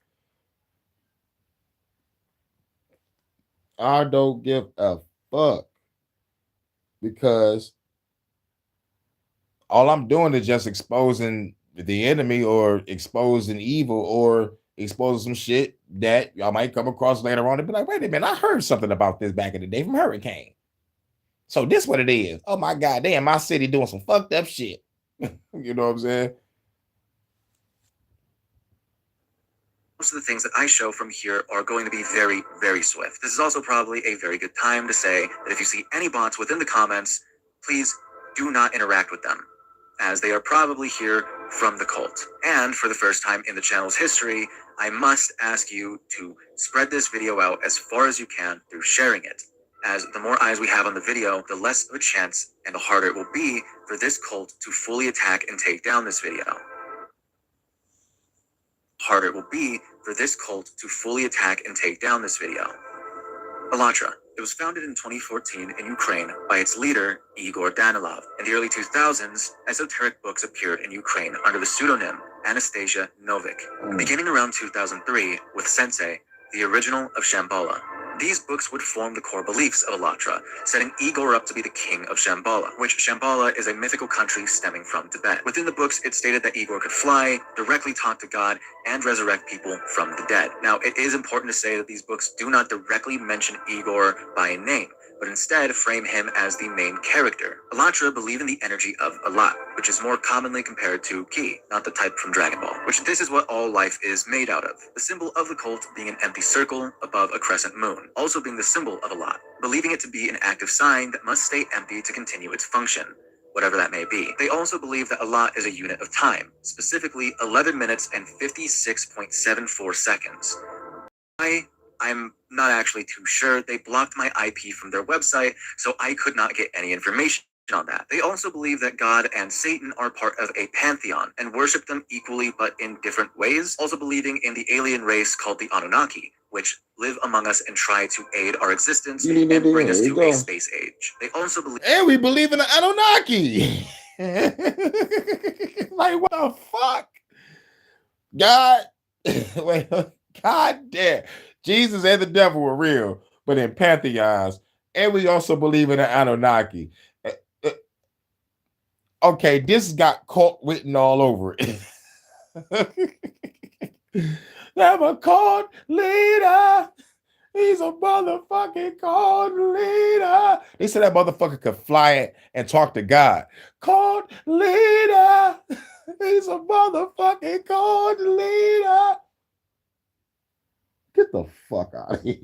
I don't give a fuck. Because all I'm doing is just exposing the enemy or exposing evil or exposing some shit that y'all might come across later on and be like, wait a minute, I heard something about this back in the day from Hurricane. So this what it is. Oh my God, damn, my city doing some fucked up shit. You know what I'm saying? Most of the things that I show from here are going to be very, very swift. This is also probably a very good time to say that if you see any bots within the comments, please do not interact with them, as they are probably here from the cult. And for the first time in the channel's history, I must ask you to spread this video out as far as you can through sharing it, as the more eyes we have on the video, the less of a chance and the harder it will be for this cult to fully attack and take down this video. Harder it will be for this cult to fully attack and take down this video. Alatra. It was founded in 2014 in Ukraine by its leader, Igor Danilov. In the early 2000s, esoteric books appeared in Ukraine under the pseudonym Anastasia Novik, beginning around 2003 with Sensei, the original of Shambhala. These books would form the core beliefs of Alatra, setting Igor up to be the king of Shambhala, which Shambhala is a mythical country stemming from Tibet. Within the books, it stated that Igor could fly, directly talk to God, and resurrect people from the dead. Now, it is important to say that these books do not directly mention Igor by name, but instead frame him as the main character. Alatra believe in the energy of Allah, which is more commonly compared to Ki, not the type from Dragon Ball, which this is what all life is made out of. The symbol of the cult being an empty circle above a crescent moon, also being the symbol of Allah, believing it to be an active sign that must stay empty to continue its function, whatever that may be. They also believe that Allah is a unit of time, specifically 11 minutes and 56.74 seconds. I'm not actually too sure. They blocked my IP from their website, so I could not get any information on that. They also believe that God and Satan are part of a pantheon and worship them equally but in different ways, also believing in the alien race called the Anunnaki, which live among us and try to aid our existence and bring us to a space age. They also believe... And we believe in the Anunnaki. Like, what the fuck? God, wait, God damn. Jesus and the devil were real, but in pantheons. And we also believe in the Anunnaki. Okay, this got cult written all over it. Have a cult leader. He's a motherfucking cult leader. They said that motherfucker could fly and talk to God. Cult leader. He's a motherfucking cult leader. Get the fuck out of here.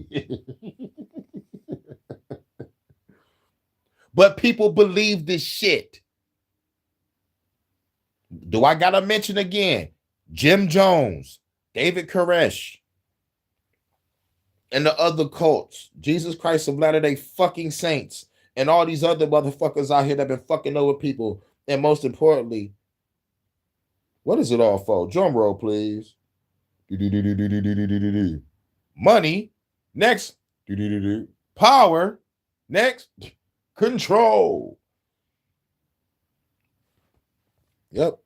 But people believe this shit. Do I gotta mention again? Jim Jones, David Koresh, and the other cults, Jesus Christ of Latter-day fucking Saints, and all these other motherfuckers out here that been fucking over people. And most importantly, what is it all for? Drum roll, please. Money. Next, Power. Next. Control. Yep.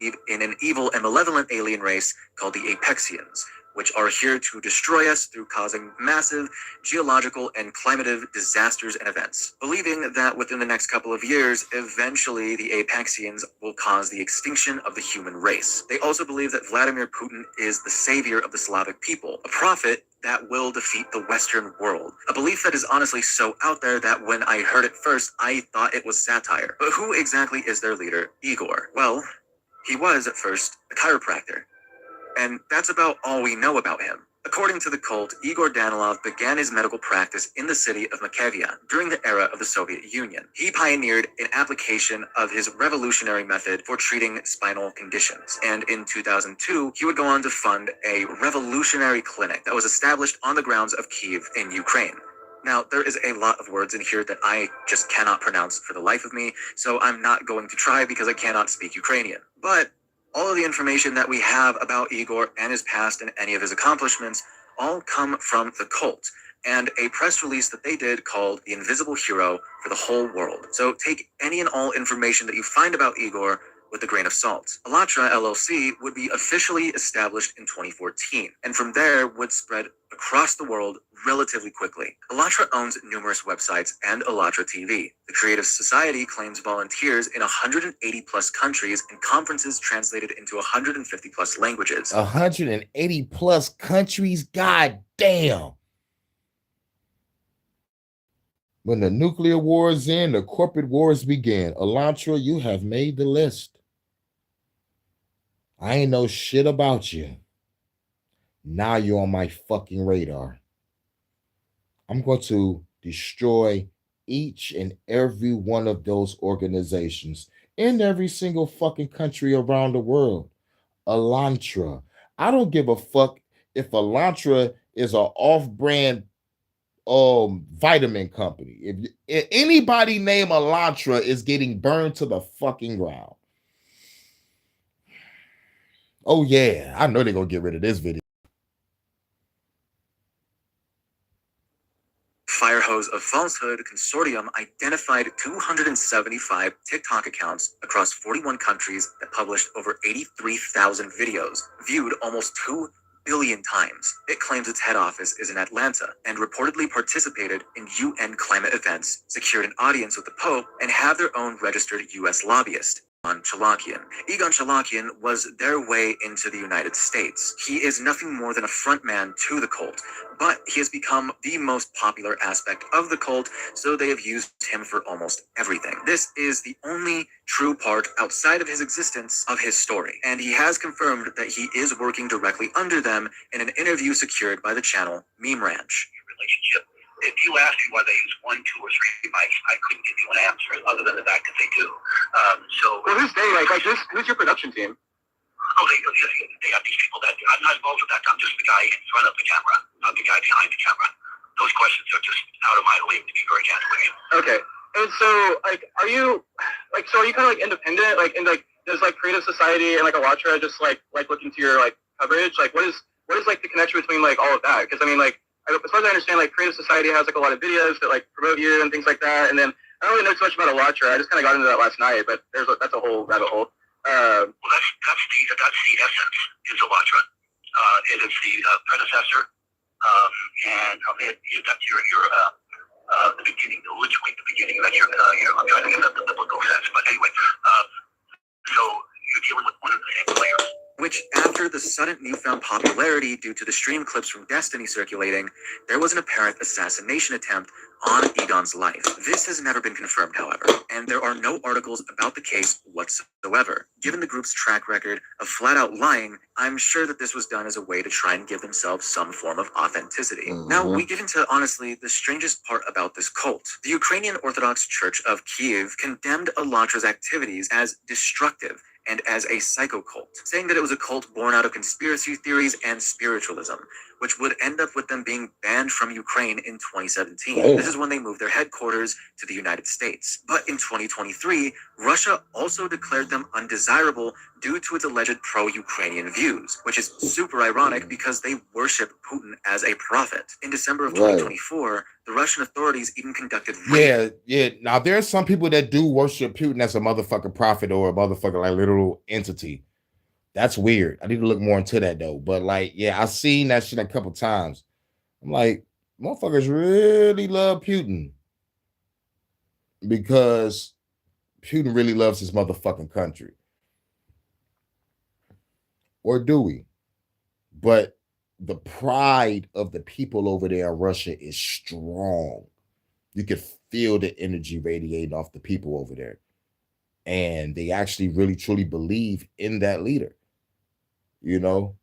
In an evil and malevolent alien race called the Apexians, which are here to destroy us through causing massive geological and climative disasters and events. Believing that within the next couple of years, eventually the Apexians will cause the extinction of the human race. They also believe that Vladimir Putin is the savior of the Slavic people, a prophet that will defeat the Western world. A belief that is honestly so out there that when I heard it first, I thought it was satire. But who exactly is their leader, Igor? Well, he was at first a chiropractor. And that's about all we know about him. According to the cult, Igor Danilov began his medical practice in the city of Makevia during the era of the Soviet Union. He pioneered an application of his revolutionary method for treating spinal conditions. And in 2002, he would go on to fund a revolutionary clinic that was established on the grounds of Kyiv in Ukraine. Now, there is a lot of words in here that I just cannot pronounce for the life of me, so I'm not going to try because I cannot speak Ukrainian. But all of the information that we have about Igor and his past and any of his accomplishments all come from the cult and a press release that they did called The Invisible Hero for the Whole World. So take any and all information that you find about Igor with a grain of salt. Alatra LLC would be officially established in 2014, and from there would spread across the world relatively quickly. Alatra owns numerous websites and Alatra TV. The Creative Society claims volunteers in 180 plus countries and conferences translated into 150 plus languages. 180 plus countries? God damn. When the nuclear wars end, the corporate wars began. Alatra, you have made the list. I ain't know shit about you. Now you're on my fucking radar. I'm going to destroy each and every one of those organizations in every single fucking country around the world. Elantra. I don't give a fuck if Elantra is an off-brand vitamin company. If anybody named Elantra is getting burned to the fucking ground. Oh yeah, I know they're gonna get rid of this video. Fire hose of falsehood consortium identified 275 TikTok accounts across 41 countries that published over 83,000 videos, viewed almost 2 billion times. It claims its head office is in Atlanta and reportedly participated in UN climate events, secured an audience with the Pope, and have their own registered US lobbyist. Egon Chalakian was their way into the United States. He is nothing more than a frontman to the cult, but he has become the most popular aspect of the cult, so they have used him for almost everything. This is the only true part outside of his existence of his story, and he has confirmed that he is working directly under them in an interview secured by the channel Meme Ranch. Relationship. If you asked me why they use 1, 2, or 3 mics, I couldn't give you an answer other than the fact that they do. Well, who's they? Like who's your production team? Oh, they have these people that I'm not involved with that. I'm just the guy in front of the camera, not the guy behind the camera. Those questions are just out of my league, to be very candid with you. Okay. And so, are you kind of independent? Does Creative Society and Alatra just look into your coverage? What is the connection between all of that? Because I mean, as far as I understand, Creative Society has a lot of videos that promote you and things like that. And then I don't really know too much about Alatra. I just kind of got into that last night, but that's a whole rabbit hole. Well, that's the essence is Alatra. It is the predecessor, and that's your the beginning, literally the beginning. That's your I'm trying to get the biblical sense, but anyway, so you're dealing with one of the same players. Which, after the sudden newfound popularity due to the stream clips from Destiny circulating, there was an apparent assassination attempt on Egon's life. This has never been confirmed, however, and there are no articles about the case whatsoever. Given the group's track record of flat-out lying, I'm sure that this was done as a way to try and give themselves some form of authenticity. Now, we get into, honestly, the strangest part about this cult. The Ukrainian Orthodox Church of Kyiv condemned Alatra's activities as destructive and as a psycho cult, saying that it was a cult born out of conspiracy theories and spiritualism, which would end up with them being banned from Ukraine in 2017. Damn. This is when they moved their headquarters to the United States. But in 2023, Russia also declared them undesirable due to its alleged pro-Ukrainian views, which is super ironic because they worship Putin as a prophet. In December of 2024, the Russian authorities even conducted Yeah. Now there's some people that do worship Putin as a motherfucking prophet or a motherfucking like literal entity. That's weird. I need to look more into that though. But like, yeah, I've seen that shit a couple times. I'm like, motherfuckers really love Putin because Putin really loves his motherfucking country. Or do we? But the pride of the people over there in Russia is strong. You can feel the energy radiating off the people over there. And they actually really truly believe in that leader. You know?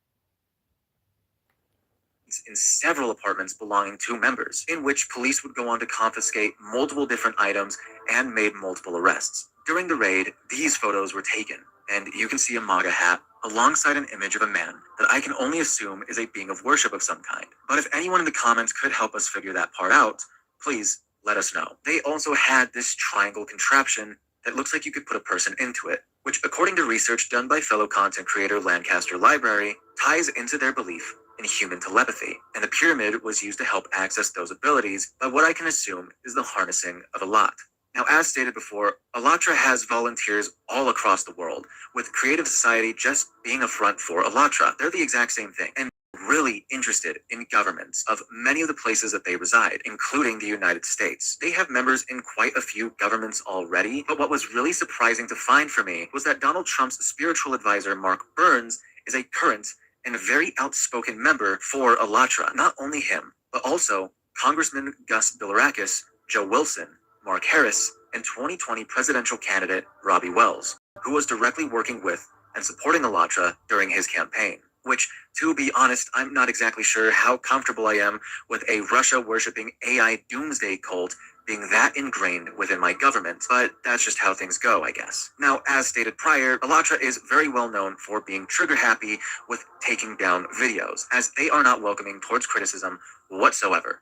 in several apartments belonging to members, in which police would go on to confiscate multiple different items and made multiple arrests. During the raid, these photos were taken, and you can see a MAGA hat alongside an image of a man that I can only assume is a being of worship of some kind. But if anyone in the comments could help us figure that part out, please let us know. They also had this triangle contraption that looks like you could put a person into it, which, according to research done by fellow content creator Lancaster Library, ties into their belief in human telepathy. And the pyramid was used to help access those abilities by what I can assume is the harnessing of a lot. Now, as stated before, Alatra has volunteers all across the world, with Creative Society just being a front for Alatra. They're the exact same thing, and really interested in governments of many of the places that they reside, including the United States. They have members in quite a few governments already, but what was really surprising to find for me was that Donald Trump's spiritual advisor, Mark Burns, is a current and a very outspoken member for Alatra. Not only him, but also Congressman Gus Bilirakis, Joe Wilson, Mark Harris, and 2020 presidential candidate Robbie Wells, who was directly working with and supporting Alatra during his campaign. Which, to be honest, I'm not exactly sure how comfortable I am with a Russia-worshipping AI doomsday cult being that ingrained within my government, but that's just how things go, I guess. Now, as stated prior, Alatra is very well known for being trigger-happy with taking down videos, as they are not welcoming towards criticism whatsoever.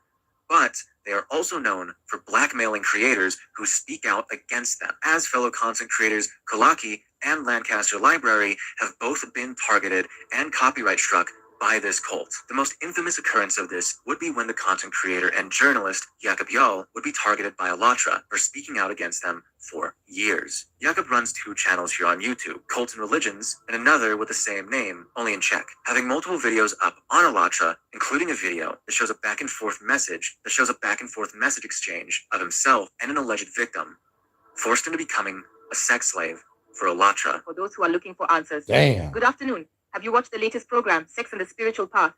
But they are also known for blackmailing creators who speak out against them, as fellow content creators Kulaki and Lancaster Library have both been targeted and copyright struck by this cult. The most infamous occurrence of this would be when the content creator and journalist Jakob Jarl would be targeted by Alatra for speaking out against them for years. Jakob runs 2 channels here on YouTube, Cults and Religions, and another with the same name, only in Czech, having multiple videos up on Alatra, including a video that shows a back and forth message exchange of himself and an alleged victim, forced into becoming a sex slave for Alatra. For those who are looking for answers. Damn. Good afternoon. Have you watched the latest program, Sex and the Spiritual Path?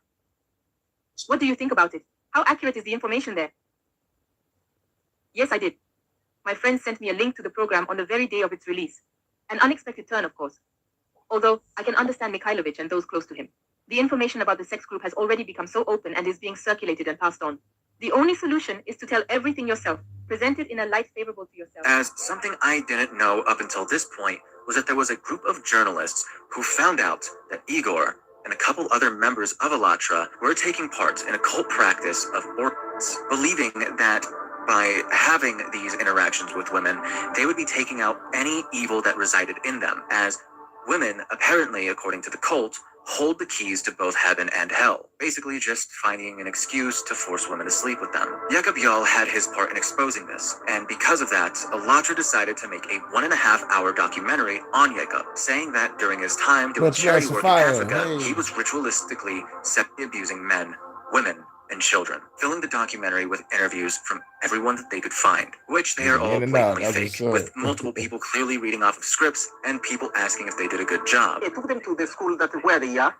What do you think about it? How accurate is the information there? Yes, I did. My friend sent me a link to the program on the very day of its release. An unexpected turn, of course. Although, I can understand Mikhailovich and those close to him. The information about the sex group has already become so open and is being circulated and passed on. The only solution is to tell everything yourself. Present it in a light favorable to yourself. As something I didn't know up until this point was that there was a group of journalists who found out that Igor and a couple other members of Alatra were taking part in a cult practice of orgies, believing that by having these interactions with women, they would be taking out any evil that resided in them, as women, apparently, according to the cult, hold the keys to both heaven and hell, basically just finding an excuse to force women to sleep with them. Jakob Jarl had his part in exposing this, and because of that, Alatra decided to make a 1.5-hour documentary on Jakob, saying that during his time doing charity work in Africa, he was ritualistically sexually abusing men, women, and children, filling the documentary with interviews from everyone that they could find, which they are all blatantly fake, with multiple people clearly reading off of scripts and people asking if they did a good job. I took them to the school that where they are.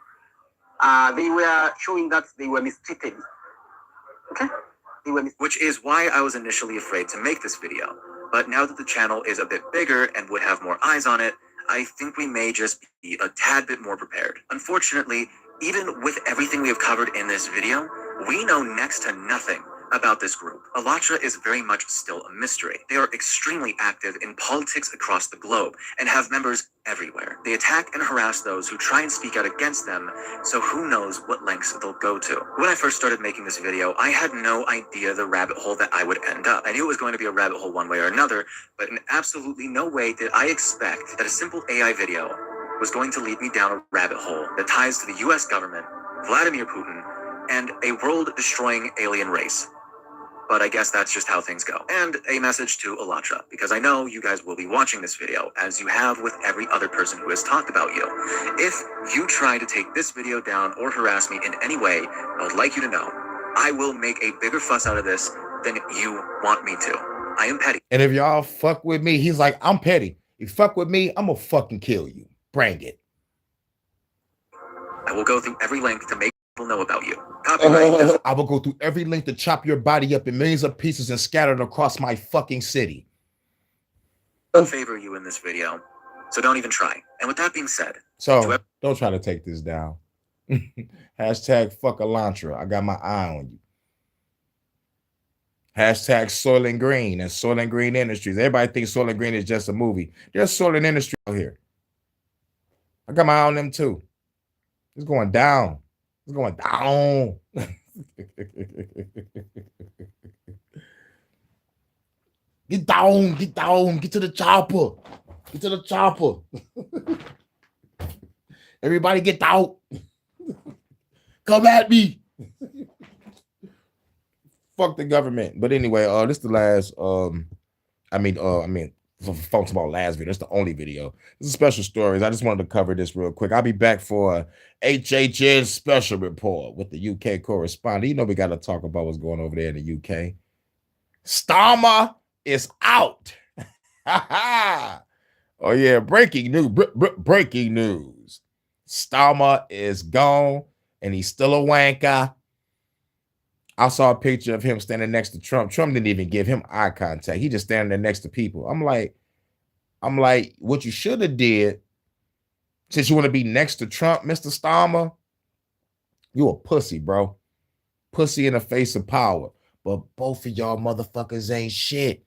They were showing that they were mistreated. Okay? Which is why I was initially afraid to make this video. But now that the channel is a bit bigger and would have more eyes on it, I think we may just be a tad bit more prepared. Unfortunately, even with everything we have covered in this video, we know next to nothing about this group. Alatra is very much still a mystery. They are extremely active in politics across the globe and have members everywhere. They attack and harass those who try and speak out against them, so who knows what lengths they'll go to. When I first started making this video, I had no idea the rabbit hole that I would end up. I knew it was going to be a rabbit hole one way or another, but in absolutely no way did I expect that a simple AI video was going to lead me down a rabbit hole that ties to the US government, Vladimir Putin, and a world-destroying alien race. But I guess that's just how things go. And a message to Alatra, because I know you guys will be watching this video, as you have with every other person who has talked about you. If you try to take this video down or harass me in any way, I would like you to know, I will make a bigger fuss out of this than you want me to. I am petty. And if y'all fuck with me, he's like, I'm petty. You fuck with me, I'm gonna fucking kill you. Bring it. I will go through every length to make people know about you. Copyright. I will go through every length to chop your body up in millions of pieces and scatter it across my fucking city. I'll favor you in this video, so don't even try. And with that being said, so don't try to take this down. Hashtag fuck Elantra. I got my eye on you. Hashtag Soil and Green and Soil and Green Industries. Everybody thinks Soil and Green is just a movie. There's Soil and Industry out here. I got my eye on them too. It's going down. It's going down. Get down, get down, get to the chopper. Get to the chopper. Everybody get out. Come at me. Fuck the government. But anyway, this is the last folks about last video. That's the only video. This is special stories. I just wanted to cover this real quick. I'll be back for a HHN special report with the UK correspondent. You know we got to talk about what's going over there in the UK. Starmer is out. Oh yeah, breaking news. Breaking news. Starmer is gone, and he's still a wanker. I saw a picture of him standing next to Trump. Trump didn't even give him eye contact. He just standing there next to people. I'm like, what you should have did, since you want to be next to Trump, Mr. Starmer, you a pussy, bro. Pussy in the face of power. But both of y'all motherfuckers ain't shit.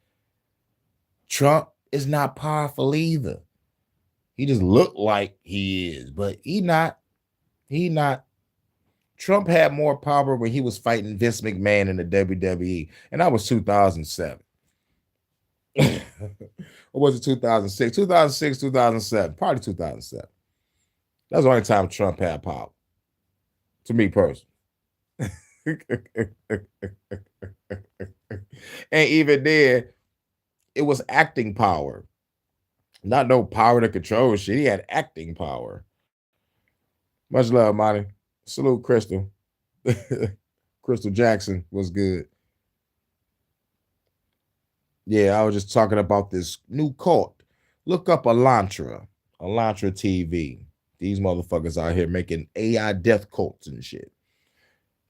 Trump is not powerful either. He just looked like he is, but he not. He not. Trump had more power when he was fighting Vince McMahon in the WWE, and that was 2007. Or was it 2006? 2006, 2007, probably 2007. That's the only time Trump had power, to me personally. And even then, it was acting power, not no power to control shit. He had acting power. Much love, Monty. Salute, Crystal. Crystal Jackson was good. Yeah, I was just talking about this new cult. Look up Elantra TV. These motherfuckers out here making AI death cults and shit.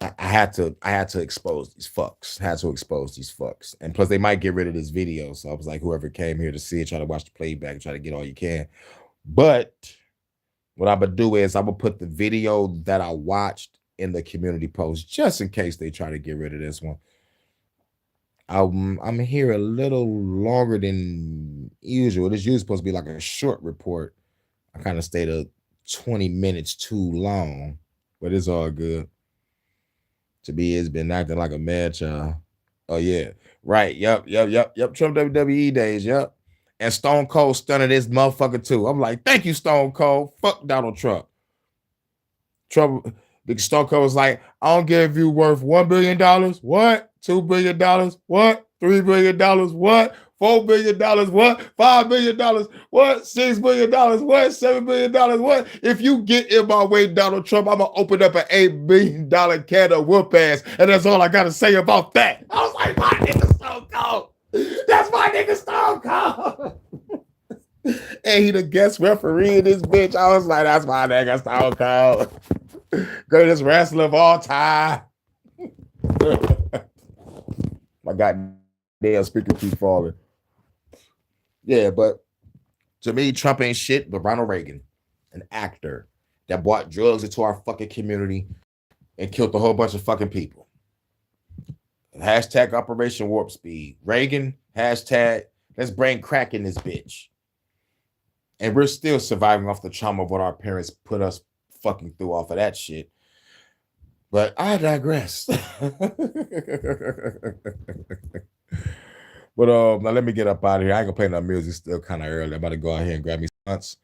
I had to expose these fucks. And plus they might get rid of this video. So I was like, whoever came here to see it, try to watch the playback, try to get all you can. But what I'm gonna do is I'm gonna put the video that I watched in the community post just in case they try to get rid of this one. I'm here a little longer than usual. This usually supposed to be like a short report. I kind of stayed 20 minutes too long, but it's all good. To be, it's been acting like a mad child. Oh yeah, right. Yep. Trump WWE days. Yep. And Stone Cold stunning this motherfucker too. I'm like, thank you, Stone Cold. Fuck Donald Trump. Big Stone Cold was like, I don't give you worth $1 billion. What? $2 billion. What? $3 billion. What? $4 billion. What? $5 billion. What? $6 billion. What? $7 billion. What? If you get in my way, Donald Trump, I'm gonna open up an $8 billion can of whoop ass, and that's all I gotta say about that. I was like, my nigga Stone Cold. That's my nigga Stone Cold. And he the guest referee in this bitch. I was like, that's my nigga Stone Cold. Greatest wrestler of all time. My goddamn speaker keep falling. Yeah, but to me, Trump ain't shit but Ronald Reagan, an actor that brought drugs into our fucking community and killed a whole bunch of fucking people. Hashtag Operation Warp Speed. Reagan, hashtag let's bring crack in this bitch. And we're still surviving off the trauma of what our parents put us fucking through off of that shit. But I digress. But now let me get up out of here. I ain't gonna play no music, still kind of early. I'm about to go out here and grab me some lunch.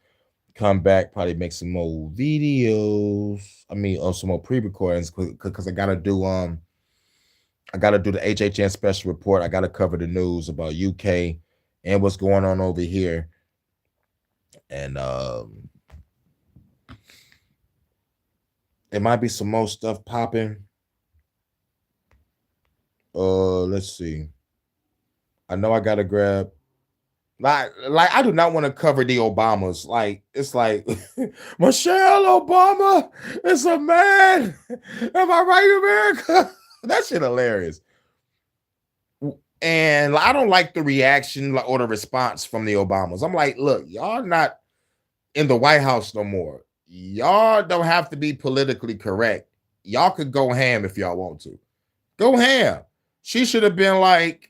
Come back, probably make some more videos. I mean, some more pre-recordings because I gotta do the HHN special report. I gotta cover the news about UK and what's going on over here. And there might be some more stuff popping. Let's see. I know I gotta grab. Like I do not want to cover the Obamas. Like it's like Michelle Obama is a man. Am I right, America? That shit hilarious. And I don't like the reaction or the response from the Obamas. I'm like, look, y'all not in the White House no more. Y'all don't have to be politically correct. Y'all could go ham if y'all want to. Go ham. She should have been like,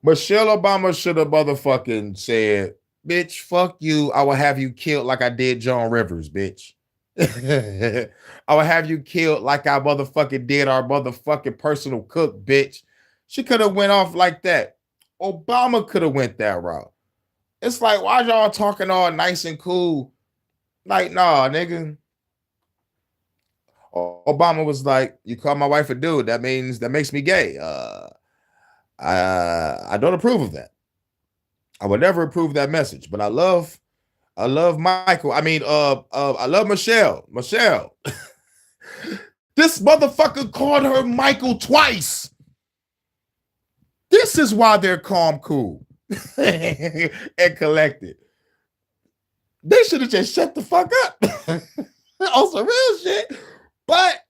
Michelle Obama should have motherfucking said, bitch, fuck you. I will have you killed like I did Joan Rivers, bitch. I will have you killed like I motherfucking did our motherfucking personal cook, bitch. She could have went off like that. Obama could have went that route. It's like, why y'all talking all nice and cool? Like, nah, nigga. Obama was like, you call my wife a dude, that makes me gay. I don't approve of that. I would never approve that message, but I love Michael. I mean, I love Michelle. Michelle. This motherfucker called her Michael twice. This is why they're calm, cool, and collected. They should have just shut the fuck up on some real shit. But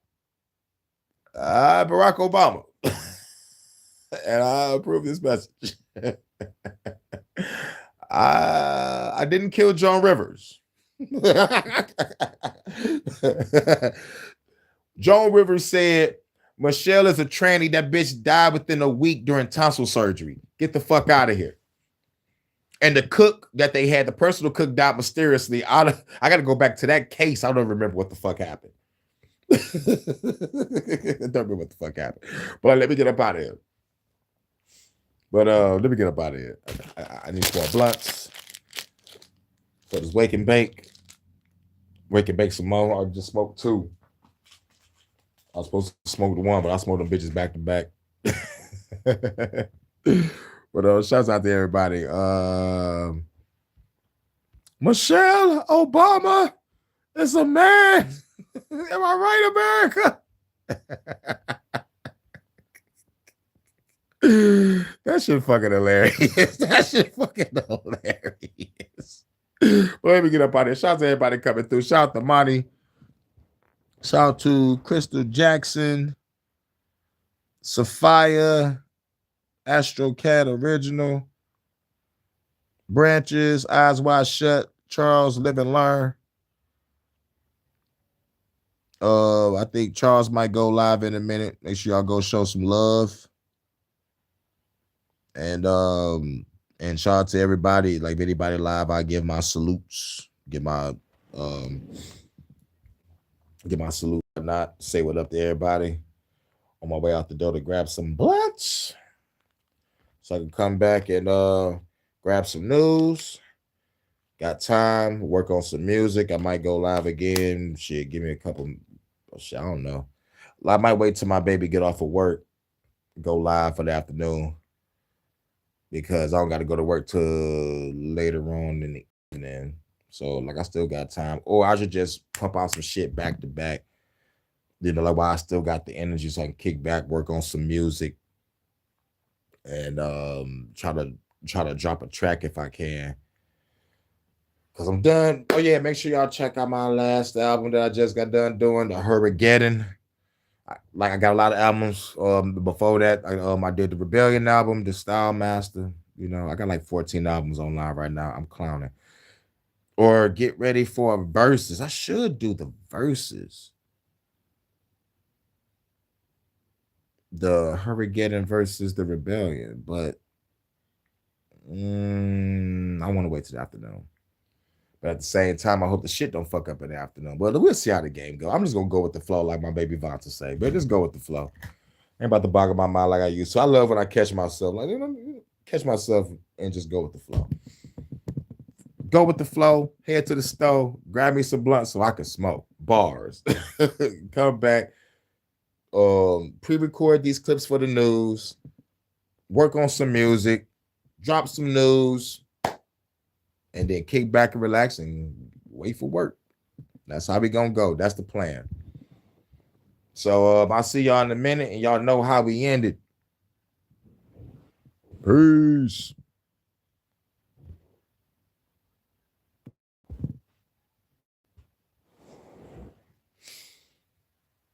Barack Obama. And I approve this message. I didn't kill Joan Rivers. Joan Rivers said, Michelle is a tranny. That bitch died within a week during tonsil surgery. Get the fuck out of here. And the cook that they had, the personal cook, died mysteriously. I got to go back to that case. I don't remember what the fuck happened. I don't remember what the fuck happened. But let me get up out of here. Let me get up out of here. I need 4 blunts. So just wake and bake. Wake and bake some more. I just smoked 2. I was supposed to smoke the 1, but I smoked them bitches back to back. But shouts out to everybody. Michelle Obama is a man. Am I right, America? That shit fucking hilarious. That shit fucking hilarious. Well, let me get up out here. Shout out to everybody coming through. Shout out to Monty. Shout out to Crystal Jackson, Sophia, Astro Cat Original, Branches, Eyes Wide Shut, Charles Live and Learn. I think Charles might go live in a minute. Make sure y'all go show some love. And shout out to everybody. Like, if anybody live, I give my salutes. Give my salute or not. Say what up to everybody. On my way out the door to grab some blunts, so I can come back and grab some news. Got time, work on some music. I might go live again. Shit, give me a couple. Shit, I don't know. I might wait till my baby get off of work, go live for the afternoon, because I don't got to go to work till later on in the evening. So, like, I still got time. Or I should just pump out some shit back to back. You know, like, while I still got the energy, so I can kick back, work on some music, and try to drop a track if I can. Because I'm done. Oh, yeah, make sure y'all check out my last album that I just got done doing, the Hurriganeddon. I got a lot of albums. Before that, I did the Rebellion album, the Style Master. You know, I got like 14 albums online right now. I'm clowning. Or get ready for verses. I should do the verses. the Hurricane versus the Rebellion, but I want to wait till the afternoon. But at the same time, I hope the shit don't fuck up in the afternoon. But we'll see how the game go. I'm just gonna go with the flow, like my baby Vonta say. But just go with the flow. Ain't about to boggle my mind like I used to. I love when I catch myself, like catch myself and just go with the flow. Go with the flow. Head to the stove. Grab me some blunts so I can smoke. Bars. Come back. Pre-record these clips for the news. Work on some music. Drop some news. And then kick back and relax and wait for work. That's how we gonna go. That's the plan. So I'll see y'all in a minute, and y'all know how we ended. Peace.